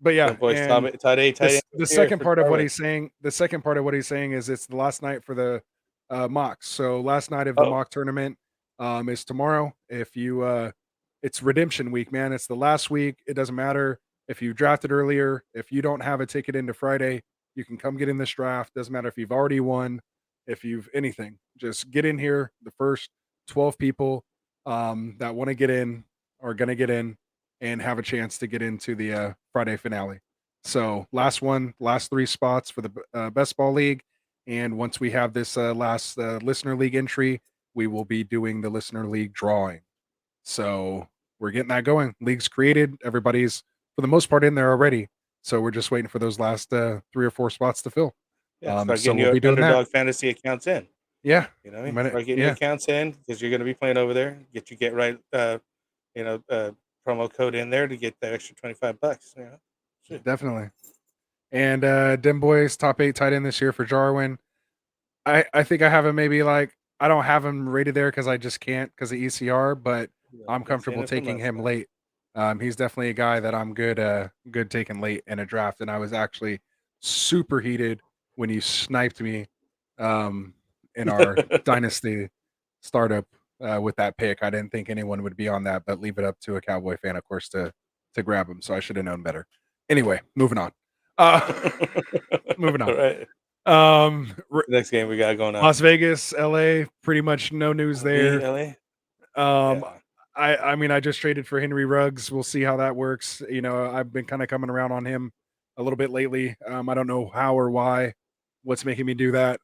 But yeah, the second part of what he's saying. The second part of what he's saying is it's the last night for the mocks. So last night of the mock tournament is tomorrow. If you it's redemption week, man. It's the last week. It doesn't matter if you drafted earlier. If you don't have a ticket into Friday, you can come get in this draft. Doesn't matter if you've already won, if you've anything. Just get in here. The first 12 people that want to get in are going to get in and have a chance to get into the Friday finale. So last 3 spots for the best ball league. And once we have this last listener league entry, we will be doing the listener league drawing. So we're getting that going. League's created. Everybody's, for the most part, in there already. So we're just waiting for those last 3 or 4 spots to fill. Yeah, start getting your Underdog fantasy accounts in. Yeah. Start getting your accounts in because you're going to be playing over there. Get right, promo code in there to get that extra $25. Yeah, definitely. And Dim Boys top 8 tight end this year for Jarwin. I think I have him maybe I don't have him rated there because I just can't because of ECR, but I'm comfortable taking him late. He's definitely a guy that I'm good taking late in a draft, and I was actually super heated when you sniped me in our dynasty startup with that pick. I didn't think anyone would be on that, but leave it up to a Cowboy fan, of course, to grab him. So I should have known better. Anyway, moving on. Moving on. All right. Next game we got going on. Las Vegas, LA, pretty much no news there. LA? I mean, I just traded for Henry Ruggs. We'll see how that works. I've been kind of coming around on him a little bit lately. I don't know how or why, what's making me do that.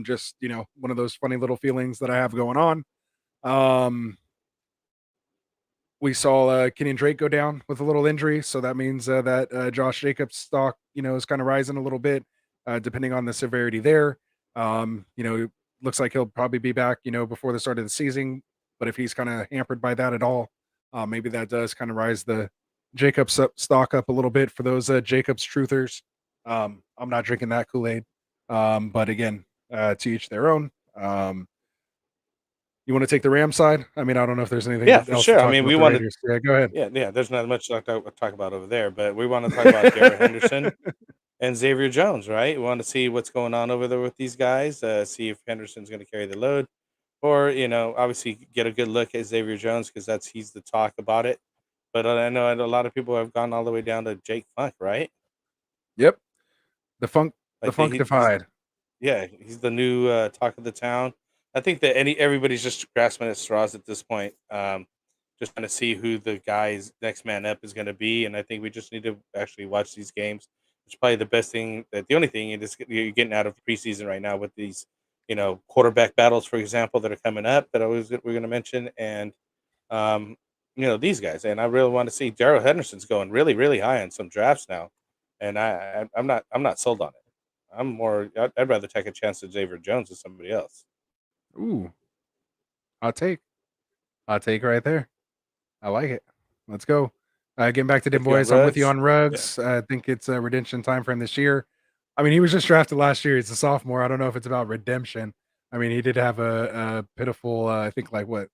Just, one of those funny little feelings that I have going on. We saw Kenyon Drake go down with a little injury. So that means that Josh Jacobs' stock, is kind of rising a little bit, depending on the severity there. Looks like he'll probably be back, before the start of the season. But if he's kind of hampered by that at all, maybe that does kind of rise the Jacobs stock up a little bit for those Jacobs truthers. I'm not drinking that Kool-Aid. But again, to each their own. You want to take the Rams side? I mean, I don't know if there's anything Yeah, for else to sure. I talk mean, about we the want to. Raiders. Yeah, go ahead. Yeah. There's not much to talk about over there, but we want to talk about Darrell Henderson and Xavier Jones, right? We want to see what's going on over there with these guys. See if Henderson's going to carry the load, or obviously get a good look at Xavier Jones because he's the talk about it. But I know a lot of people have gone all the way down to Jake Funk, right? Yep. The Like he's Funkified. Yeah, he's the new talk of the town. I think that everybody's just grasping at straws at this point. Just trying to see who the guy's next man up is going to be, and I think we just need to actually watch these games. It's probably the best thing. That the only thing you're getting out of preseason right now with these, quarterback battles, for example, that are coming up that we're going to mention, and um, these guys. And I really want to see Daryl Henderson's going really, really high on some drafts now, and I'm not sold on it. I'd rather take a chance at Xavier Jones than somebody else. Ooh, hot take. Hot take right there. I like it. Let's go. Getting back to them With you on boys. I'm with you Ruggs. on Yeah. Ruggs. I think it's a redemption time for him this year. I mean, he was just drafted last year. He's a sophomore. I don't know if it's about redemption. I mean, he did have a pitiful, I think, like what,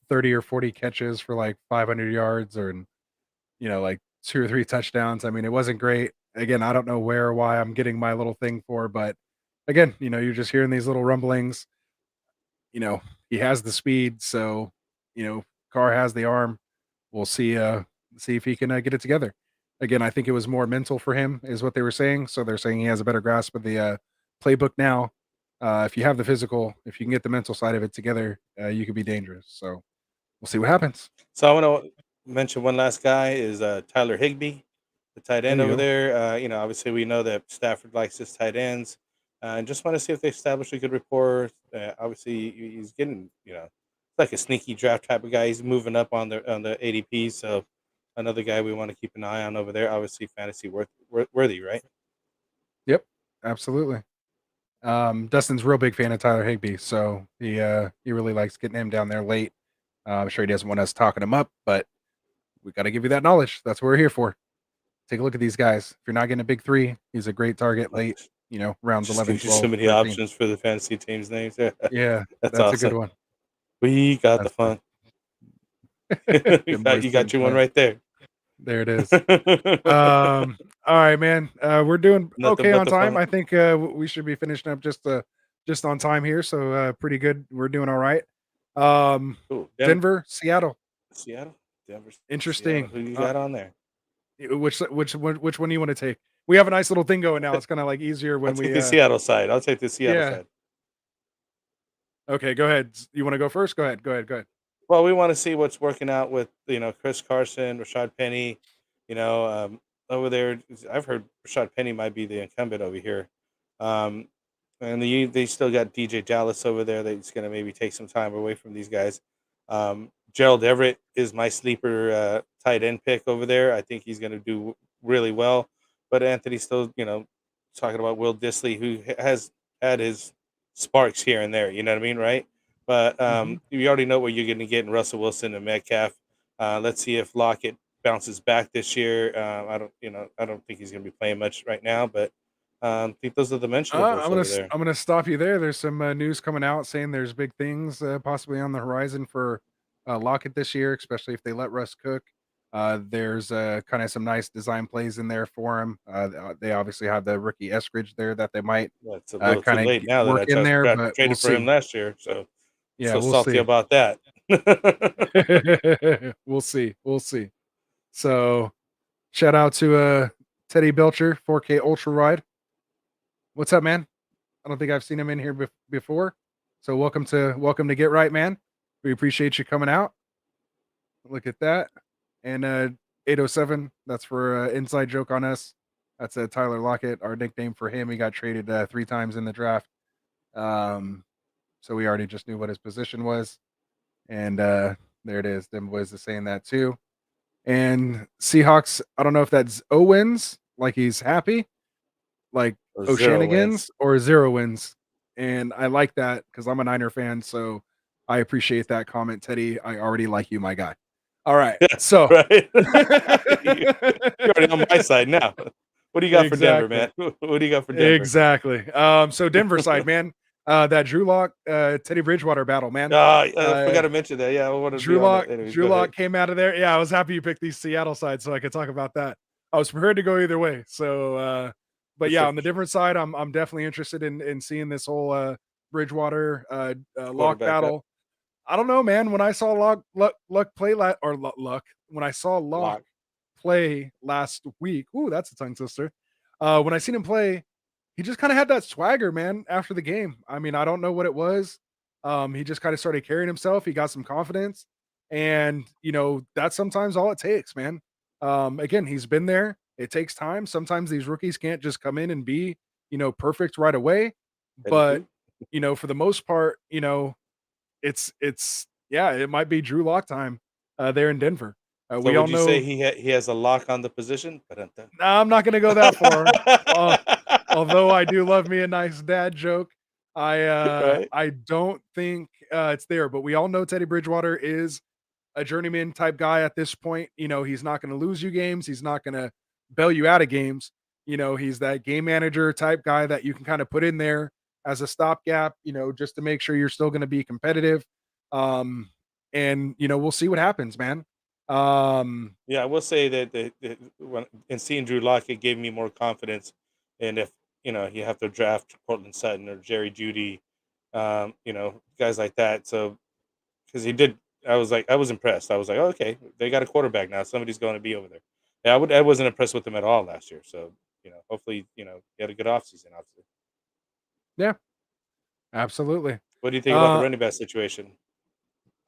30 or 40 catches for like 500 yards or, like 2 or 3 touchdowns. I mean, it wasn't great. Again, I don't know where or why I'm getting my little thing for, but again, you're just hearing these little rumblings. You know, he has the speed, so Carr has the arm. We'll see if he can get it together. Again, I think it was more mental for him, is what they were saying. So they're saying he has a better grasp of the playbook now. If you have the physical, if you can get the mental side of it together, you could be dangerous. So we'll see what happens. So I want to mention one last guy is Tyler Higby, the tight There end you over go. there. Obviously we know that Stafford likes his tight ends, and just want to see if they establish a good rapport. Obviously he's getting like a sneaky draft type of guy. He's moving up on the ADP, so another guy we want to keep an eye on over there. Obviously fantasy worthy, right? Yep, absolutely. Dustin's a real big fan of Tyler Higby, so he really likes getting him down there late. I'm sure he doesn't want us talking him up, but we got to give you that knowledge. That's what we're here for. Take a look at these guys. If you're not getting a big three, he's a great target late, rounds Just 11, gives you so 12, many 13. options for the fantasy teams' names. Yeah, That's that's a good awesome. one. We got the That's the fun. you Them got boys you got getting you one fun. right there. There it is. All right, man. We're doing Nothing okay but on the time. fun. I think we should be finishing up just on time here. So pretty good. We're doing all right. Cool. Denver, Seattle. Seattle, Denver, Seattle. Interesting. Who you got on there? Which one do you want to take? We have a nice little thing going now. It's kind of like easier I'll when take we the Seattle side. I'll take the Seattle yeah. side. Okay, go ahead. You want to go first? Go ahead. Go ahead. Go ahead. Well, we want to see what's working out with Chris Carson, Rashad Penny. You know, over there, I've heard Rashad Penny might be the incumbent over here. Um, and they still got DJ Dallas over there that's going to maybe take some time away from these guys. Gerald Everett is my sleeper tight end pick over there. I think he's going to do really well. But Anthony's still, talking about Will Disley, who has had his sparks here and there. You know what I mean, right? But Hmm. you already know what you're going to get in Russell Wilson and Metcalf. Let's see if Lockett bounces back this year. I don't think he's going to be playing much right now, but I think those are the mentionables over there. I'm gonna stop you there. There's some news coming out saying there's big things possibly on the horizon for Lockett this year, especially if they let Russ cook. There's kind of some nice design plays in there for him. They obviously have the rookie Eskridge there that they might Well, it's a little too kind late of now that work I in there, but we'll traded for him see. last year, so I'm Yeah, so we'll salty see. about that. We'll see. We'll see. So shout out to Teddy Belcher, 4K Ultra Ride. What's up, man? I don't think I've seen him in here before. So welcome to Get Right, man. We appreciate you coming out. Look at that. And 807, that's for inside joke on us. That's Tyler Lockett, our nickname for him. He got traded 3 times in the draft. So we already just knew what his position was. And there it is. Them boys are saying that too. And Seahawks, I don't know if that's O wins, like he's happy, like Or 0 wins. O'Shanigans, or 0 wins. And I like that because I'm a Niner fan. So I appreciate that comment, Teddy. I already like you, my guy. All right. Yeah, So right. You're already on my side now. What do you got for Denver, exactly. man? What do you got for Denver? Exactly. So Denver side, man. That Drew Lock, Teddy Bridgewater battle, man. I Uh, forgot to mention that. Yeah, I wanted to be on that. Anyways, Drew go Lock ahead. came out of there. Yeah, I was happy you picked the Seattle side so I could talk about that. I was prepared to go either way. So, For but yeah, sure, on for the sure. different side, I'm definitely interested in seeing this whole Bridgewater Lock Quarterback up, battle. I don't know, man. When I saw Luck play Luck, when I saw Lock lock. play last week, ooh, that's a tongue twister. When I seen him play, he just kind of had that swagger, man, after the game. I mean, I don't know what it was. He just kind of started carrying himself. He got some confidence. And, that's sometimes all it takes, man. Again, he's been there. It takes time. Sometimes these rookies can't just come in and be, perfect right away. Very But, true. for the most part, it's yeah, it might be Drew Lock time there in Denver. So We all would you say know. he has a lock on the position? Ba-dun-dun. Nah, I'm not gonna go that far. Uh, Although I do love me a nice dad joke, Right? I don't think it's there. But we all know Teddy Bridgewater is a journeyman type guy at this point. He's not going to lose you games. He's not going to bail you out of games. He's that game manager type guy that you can kind of put in there as a stopgap, just to make sure you're still going to be competitive. Um, and we'll see what happens, man. Um, Yeah, I will say that when in seeing Drew Lock, it gave me more confidence. And if you have to draft Portland Sutton or Jerry Judy, guys like that. So because he did, I was impressed. I was like, oh, okay, they got a quarterback now. Somebody's going to be over there. Yeah, I wasn't impressed with him at all last year. So hopefully, he had a good offseason. Obviously, yeah, absolutely. what do you think about the Uh, running back situation?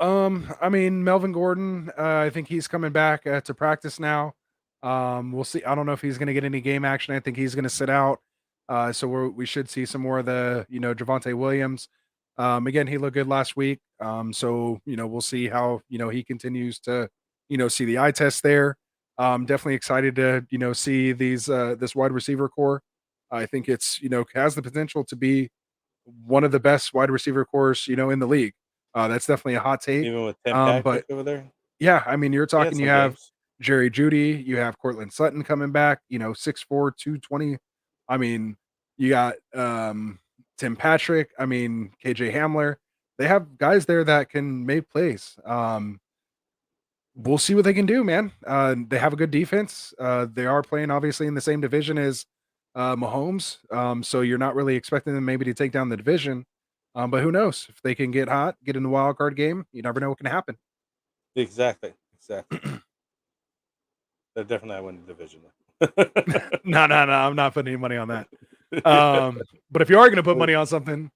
I mean, Melvin Gordon, I think he's coming back to practice now. We'll see. I don't know if he's going to get any game action. I think he's going to sit out. So we should see some more of the, Javante Williams. Again, he looked good last week. So, we'll see how, he continues to, see the eye test there. Definitely excited to, see this wide receiver core. I think it's, has the potential to be one of the best wide receiver cores, in the league. That's definitely a hot take. Even with Tim But Patrick over there, yeah, I mean, you're he had talking, you some have games. Jerry Judy, you have Cortland Sutton coming back, 6'4", 220. I mean, you got Tim Patrick, I mean, KJ Hamler. They have guys there that can make plays. We'll see what they can do, man. They have a good defense. They are playing obviously in the same division as Mahomes. So you're not really expecting them maybe to take down the division. But who knows if they can get hot, get in the wild card game? You never know what can happen. Exactly, exactly. They're definitely not winning the division. No, no, no. I'm not putting any money on that. But if you are going to put Though. money on something,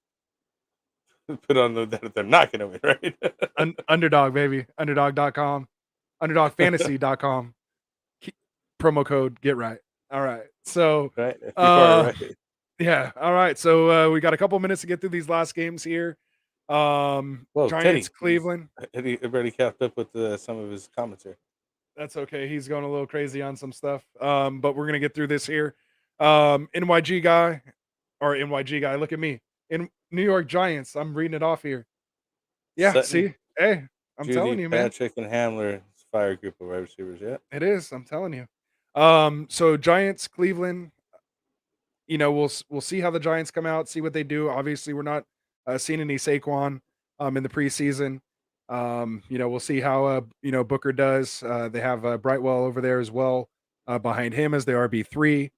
Put on that they're not going to win, right? underdog, baby, underdog.com, underdogfantasy.com, promo code get right. All right. So, Right? You are uh, right. yeah. All right. So we got a couple minutes to get through these last games here. Whoa, Giants, Teddy, Cleveland. He already kept up with some of his commentary. That's okay. He's going a little crazy on some stuff. But we're gonna get through this here. NYG guy or NYG guy. Look at me. In New York Giants. I'm reading it off here. Yeah. Sutton, See. Hey, I'm telling Judy, you, man. Patrick, and Hamler fire group of wide receivers. Yeah, It is. I'm telling you. So Giants, Cleveland. We'll see how the Giants come out. See what they do. Obviously, we're not seeing any Saquon in the preseason. We'll see how Booker does. They have Brightwell over there as well behind him as the RB3.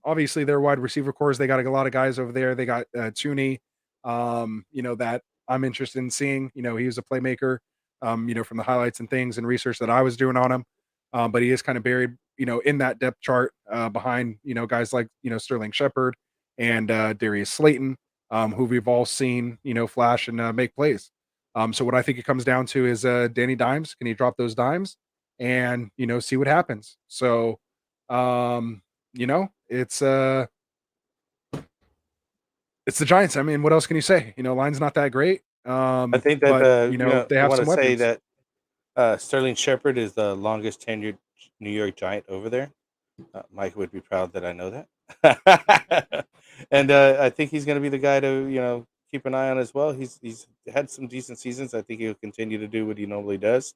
Obviously, their wide receiver cores. They got a lot of guys over there. They got Tooney. That I'm interested in seeing. He was a playmaker. From the highlights and things and research that I was doing on him. But he is kind of buried, in that depth chart behind, guys like, Sterling Shepard and Darius Slayton, who we've all seen, flash and make plays. So what I think it comes down to is Danny Dimes. Can he drop those dimes and, see what happens? So, um, it's the Giants. I mean, what else can you say? Line's not that great. I think that But they I have want some to say weapons. that Sterling Shepard is the longest tenured New York Giant over there. Mike would be proud that I know that. And I think he's going to be the guy to keep an eye on as well. He's had some decent seasons. I think he'll continue to do what he normally does,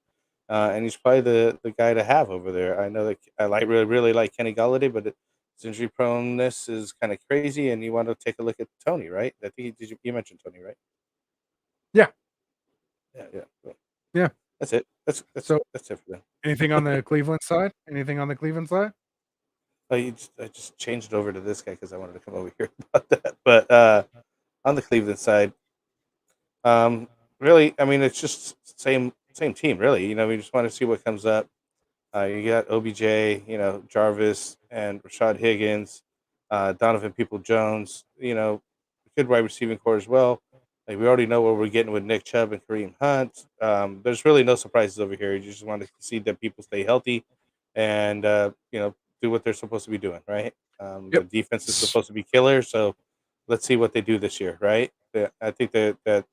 and he's probably the guy to have over there. I know that I really like Kenny Galladay, but his injury proneness is kind of crazy, and you want to take a look at Tony, right? I think you mentioned Tony, right? Yeah. Yeah. Cool. Yeah. That's it. So That's it for them. anything on the Cleveland side? Anything on the Cleveland side? I just changed it over to this guy because I wanted to come over here about that. But on the Cleveland side, really, I mean, it's just same team, really. We just want to see what comes up. You got OBJ, Jarvis and Rashad Higgins, Donovan People-Jones, good wide receiving core as well. Like, we already know what we're getting with Nick Chubb and Kareem Hunt. There's really no surprises over here. You just want to see that people stay healthy and, do what they're supposed to be doing, right? The Yep. defense is supposed to be killer, so let's see what they do this year, right? I think that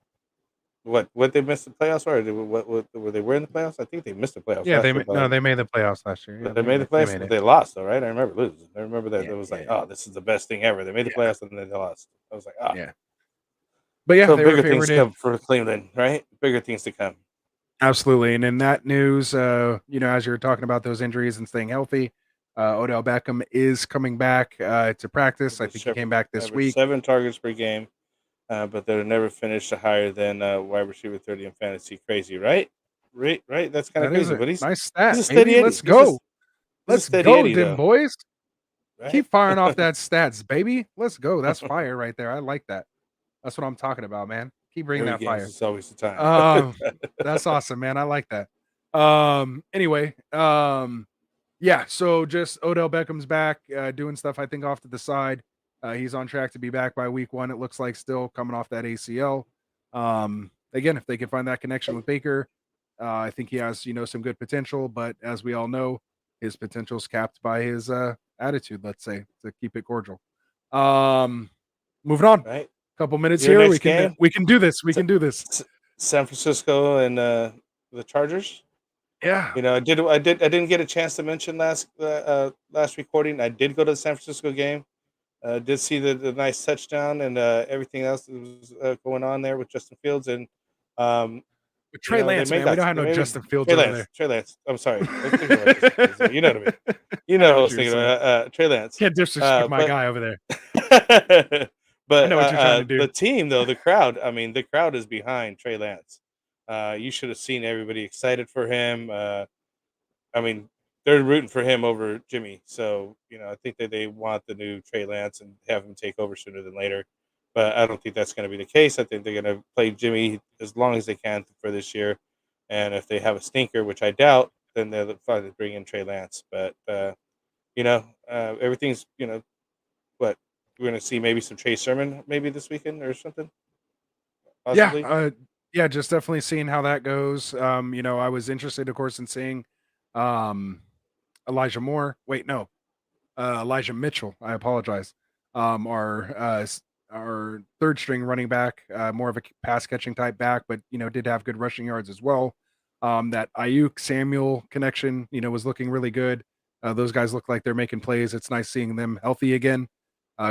what they missed the playoffs, or what were they in the playoffs? I think they missed the playoffs Yeah, last year, but they made the playoffs last year. Yeah, they made the they playoffs, made but it. they lost though, right? I remember losing. I remember that Yeah, it was like, yeah, oh, this is the best thing ever. They made the yeah, playoffs and then they lost. I was like, oh. yeah. But yeah, So they were bigger things favored. come for Cleveland, right? Bigger things to come. Absolutely. And in that news, as you're talking about those injuries and staying healthy, Odell Beckham is coming back to practice. I The think he came Shepard back this averaged week. 7 targets per game, but they'll never finish higher than wide receiver 30 in fantasy. Crazy, right? Right. That's kind of That is crazy. a But nice he's stat, a baby. steady Eddie. Let's go. He's a Let's steady go, Eddie dim though, boys. right? Keep firing off that stats, baby. Let's go. That's fire right there. I like that. That's what I'm talking about, man. Keep bringing Every that game fire. is always the time. Um, that's awesome, man. I like that. Anyway, yeah, so just Odell Beckham's back, doing stuff I think off to the side. He's on track to be back by week 1. It looks like still coming off that ACL. Again, if they can find that connection with Baker, I think he has, some good potential, but as we all know, his potential is capped by his attitude, let's say, to keep it cordial. Moving on. Right. Couple minutes Your here. next game, We can do this. We Sa- can do this. San Francisco and the Chargers. Yeah. I didn't get a chance to mention last recording. I did go to the San Francisco game. Did see the nice touchdown and everything else that was going on there with Justin Fields, and um, With Trey they Lance, may man. We got don't have they no may Justin Fields Trey over Lance. there. Trey Lance. I'm sorry, I was thinking about Justin Fields. You know what I mean. You I know know who I what was you're thinking saying. about. Trey Lance. Can't disrespect my But guy over there. I but know what you're trying to do. the team though, the crowd. I mean, the crowd is behind Trey Lance. You should have seen everybody excited for him. I mean, they're rooting for him over Jimmy. So, I think that they want the new Trey Lance and have him take over sooner than later. But I don't think that's going to be the case. I think they're going to play Jimmy as long as they can for this year. And if they have a stinker, which I doubt, then they'll probably bring in Trey Lance. But, everything's, what? We're going to see maybe some Trey Sermon maybe this weekend or something, possibly. Yeah, just definitely seeing how that goes. I was interested, of course, in seeing um Elijah Moore. Wait, no, Elijah Mitchell. I apologize. Our third string running back, more of a pass catching type back, but did have good rushing yards as well. That Ayuk Samuel connection, was looking really good. Those guys look like they're making plays. It's nice seeing them healthy again,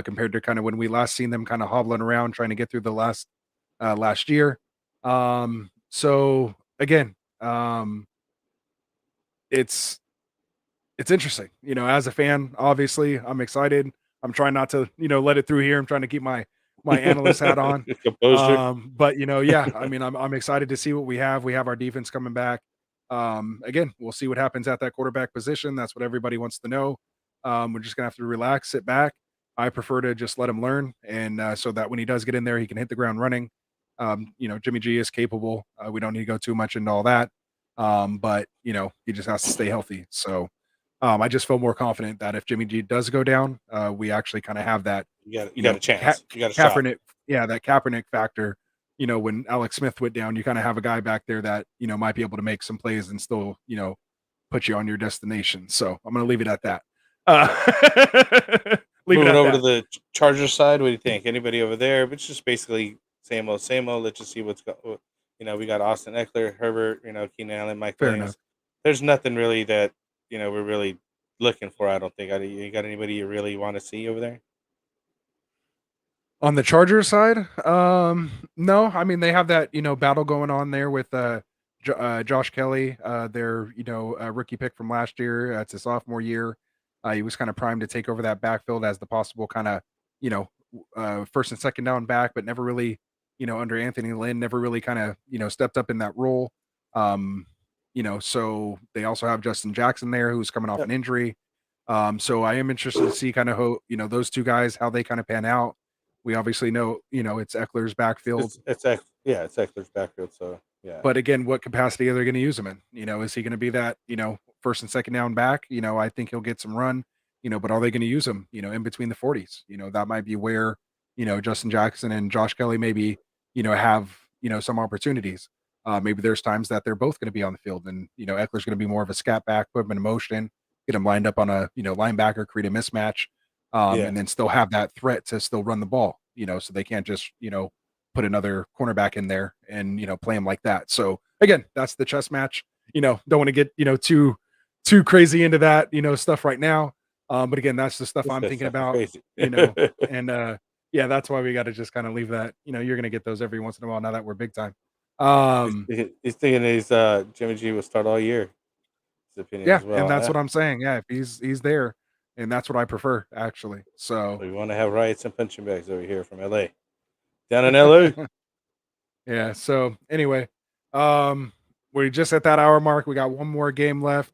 compared to kind of when we last seen them kind of hobbling around trying to get through the last year. So again, it's interesting. As a fan, obviously, I'm excited. I'm trying not to, let it through here. I'm trying to keep my analyst hat on. Composure. But yeah, I mean, I'm excited to see what we have. We have our defense coming back. Again, we'll see what happens at that quarterback position. That's what everybody wants to know. We're just gonna have to relax, sit back. I prefer to just let him learn, and so that when he does get in there, he can hit the ground running. Jimmy G is capable. We don't need to go too much into all that. But he just has to stay healthy. So I just feel more confident that if Jimmy G does go down, we actually kind of have that, You got a chance. You got a shot. Kaepernick, that Kaepernick factor. When Alex Smith went down, you kind of have a guy back there that might be able to make some plays and still put you on your destination. So I'm going to leave it at that. Moving over to the Chargers side, what do you think? Anybody over there? It's just basically same old, same old. Let's just see what's going. We got Austin Eckler, Herbert, Keenan Allen, Mike Fair Williams. enough. There's nothing really that we're really looking for. I don't think. You got anybody you really want to see over there? On the Chargers side, no. I mean, they have that battle going on there with Josh Kelly, their rookie pick from last year. It's a sophomore year. He was kind of primed to take over that backfield as the possible kind of, first and second down back, but never really, under Anthony Lynn, never really kind of, stepped up in that role. So they also have Justin Jackson there, who's coming off Yep. an injury. So I am interested to see kind of how, those two guys, how they kind of pan out. We obviously know, it's Eckler's backfield. It's Eckler's backfield. So yeah, But again, what capacity are they going to use him in? Is he going to be that, first and second down back? I think he'll get some run, but are they going to use him, in between the 40s? That might be where, Justin Jackson and Josh Kelly maybe, have, some opportunities. Maybe there's times that they're both going to be on the field and, Eckler's going to be more of a scat back, put him in motion, get him lined up on a, linebacker, create a mismatch, and then still have that threat to still run the ball, so they can't just, put another cornerback in there and play him like that. So again, that's the chess match. Don't want to get too crazy into that stuff right now. But again, that's the stuff I'm thinking about. Crazy. And that's why we got to just kind of leave that. You're gonna get those every once in a while now that we're big time. He's thinking Jimmy G will start all year. His opinion Yeah, as well. and that's what I'm saying. Yeah, if he's there, and that's what I prefer actually. So we want to have riots and punching bags over here from LA. Down in LA. Yeah. So anyway, we're just at that hour mark. We got one more game left.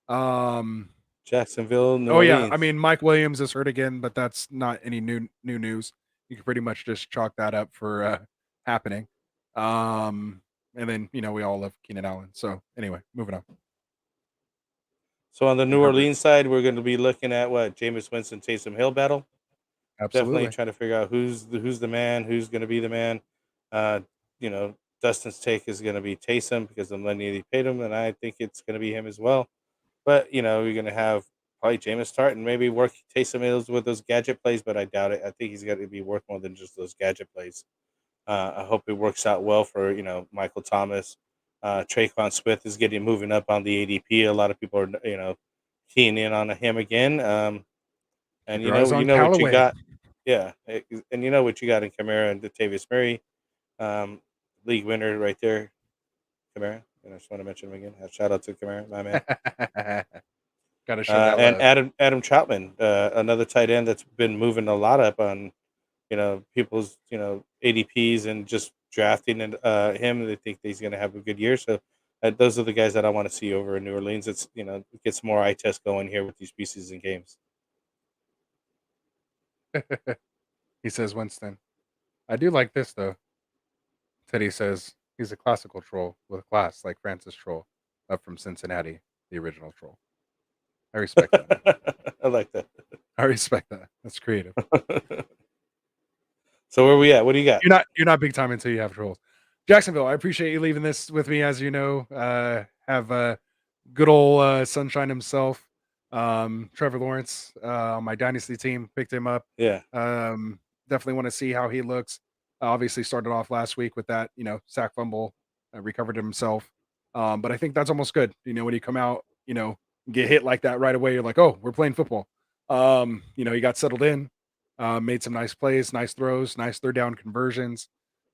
Jacksonville, New Orleans. Orleans. I mean, Mike Williams is hurt again, but that's not any new news. You can pretty much just chalk that up for happening. And then we all love Keenan Allen. So anyway, moving on. So on the New Orleans side, we're going to be looking at what Jameis Winston Taysom Hill battle. Absolutely. Definitely trying to figure out who's the man, who's going to be the man. Dustin's take is going to be Taysom because the money they paid him, and I think it's going to be him as well. But you're going to have probably Jameis start and maybe work Taysom Hills with those gadget plays, but I doubt it. I think he's going to be worth more than just those gadget plays. I hope it works out well for Michael Thomas. Traquan Smith is moving up on the ADP. A lot of people are keying in on him again. And you know what you got. Yeah, and you know what you got in Kamara and Latavius Murray, league winner right there, Kamara. And I just want to mention him again. Shout out to Kamara, my man. Got to show that and love. Adam Troutman, another tight end that's been moving a lot up on people's ADPs and just drafting him. They think he's going to have a good year. So those are the guys that I want to see over in New Orleans. It's get some more eye test going here with these preseason games. He says Winston. I do like this though. Teddy says he's a classical troll with class, like Francis Troll, up from Cincinnati, the original troll. I respect that. I like that. I respect that. That's creative. So where we at? What do you got? You're not big time until you have trolls. Jacksonville, I appreciate you leaving this with me. As you know, have good old sunshine himself. Trevor Lawrence on my dynasty team, picked him up. Yeah. Definitely want to see how he looks. Obviously started off last week with that, sack fumble, recovered himself. But I think that's almost good. When you come out, get hit like that right away, you're like, oh, we're playing football. He got settled in, made some nice plays, nice throws, nice third down conversions.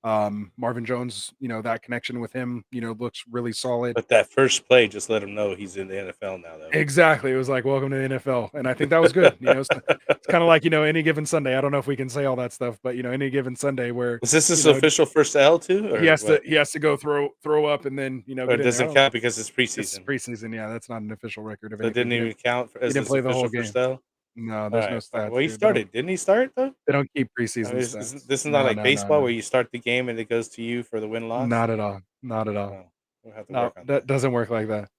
Marvin Jones, that connection with him, looks really solid. But that first play just let him know he's in the NFL now, though. Exactly. It was like, welcome to the NFL. And I think that was good. It's kind of like, any given Sunday. I don't know if we can say all that stuff, but any given Sunday where is this his official first L too? Or he has to go throw up and then, it doesn't count because it's preseason. It's preseason, yeah. That's not an official record of it didn't even count as he didn't play the whole game. First L? No, there's no stats. Well, he started. Didn't he start though? They don't keep preseason stats. This is not like baseball where you start the game and it goes to you for the win-loss. Not at all. Not at all. We'll have to work on that. Doesn't work like that.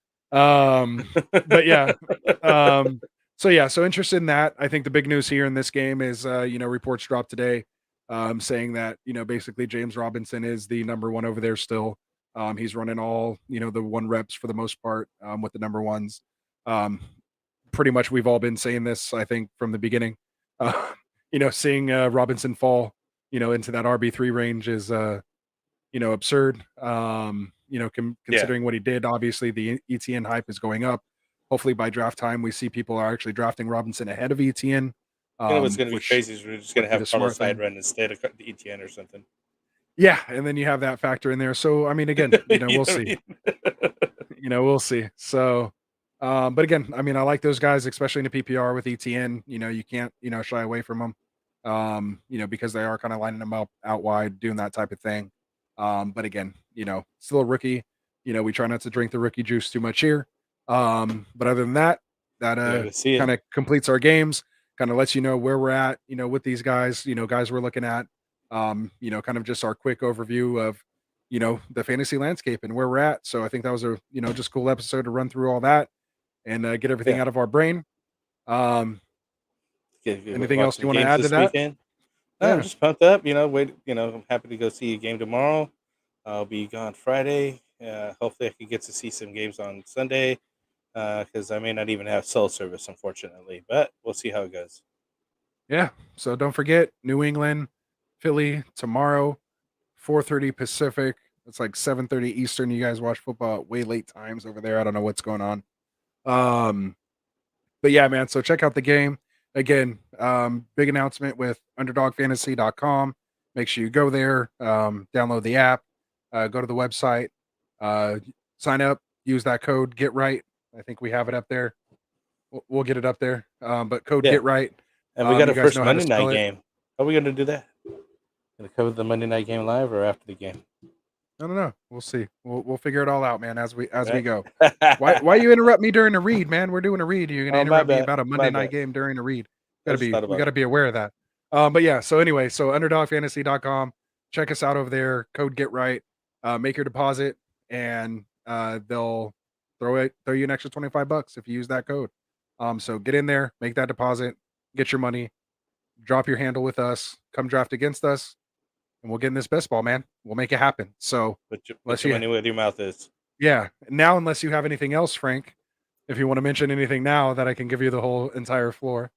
But yeah. So interested in that. I think the big news here in this game is reports dropped today saying that basically James Robinson is the number one over there still. He's running all the 1 reps for the most part with the number ones. Pretty much we've all been saying this, I think, from the beginning. Seeing Robinson fall, into that RB3 range is, absurd. Considering what he did, obviously the ETN hype is going up. Hopefully by draft time, we see people are actually drafting Robinson ahead of ETN. What's going to be crazy is we're just going to have Carlos Hyde run instead of the ETN or something. Yeah, and then you have that factor in there. So, I mean, again, we'll see. We'll see. So, But again, I mean, I like those guys, especially in the PPR with ETN. You can't, shy away from them. Because they are kind of lining them up out wide, doing that type of thing. But again, still a rookie. We try not to drink the rookie juice too much here. But other than that, that Glad to see kind it. of completes our games, kind of lets you know where we're at, with these guys, guys we're looking at. Kind of just our quick overview of, the fantasy landscape and where we're at. So I think that was a, just cool episode to run through all that and get everything Yeah. out of our brain. Anything else Watching you want to games add to this that? weekend. No, I'm Yeah. just pumped up. I'm happy to go see a game tomorrow. I'll be gone Friday. Hopefully, I can get to see some games on Sunday because I may not even have cell service, unfortunately. But we'll see how it goes. Yeah. So don't forget New England, Philly tomorrow, 4:30 Pacific. It's like 7:30 Eastern. You guys watch football at way late times over there. I don't know what's going on. Um, but yeah, man. So check out the game. Again, big announcement with underdogfantasy.com. Make sure you go there, download the app, go to the website, uh, sign up, use that code get right. I think we have it up there. We'll get it up there. But code Yeah, get right. and we got You a guys first know how to Monday night spell it. game. How are we gonna do that? Gonna cover the Monday night game live or after the game? I don't know. We'll see. We'll figure it all out, man, as we Right? go. Why you interrupt me during a read, man? We're doing a read. You're gonna Oh, my interrupt me bad. about a My Monday night bad. game during a read. I just thought We about gotta it. be aware of that. But yeah, so anyway, so underdogfantasy.com. Check us out over there. Code get right. Make your deposit and they'll throw you an extra $25 if you use that code. So get in there, make that deposit, get your money, drop your handle with us, come draft against us, and we'll get in this best ball, man. We'll make it happen. So Put unless your you money where your mouth is. yeah. Now, unless you have anything else, Frank, if you want to mention anything now that I can give you the whole entire floor.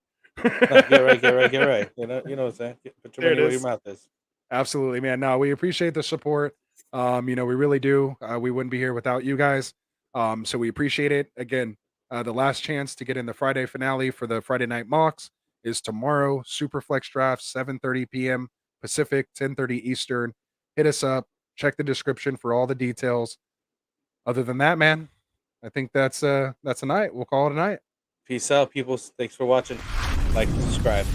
No, get right. You know what I'm saying. Put your There it money where your is. mouth is. Absolutely, man. No, we appreciate the support. We really do. We wouldn't be here without you guys. So we appreciate it. Again, the last chance to get in the Friday finale for the Friday night mocks is tomorrow. Super Flex Draft, 7:30 p.m. Pacific, 10:30 Eastern. Hit us up. Check the description for all the details. Other than that, man, I think that's a night. We'll call it a night. Peace out, people. Thanks for watching. Like and subscribe.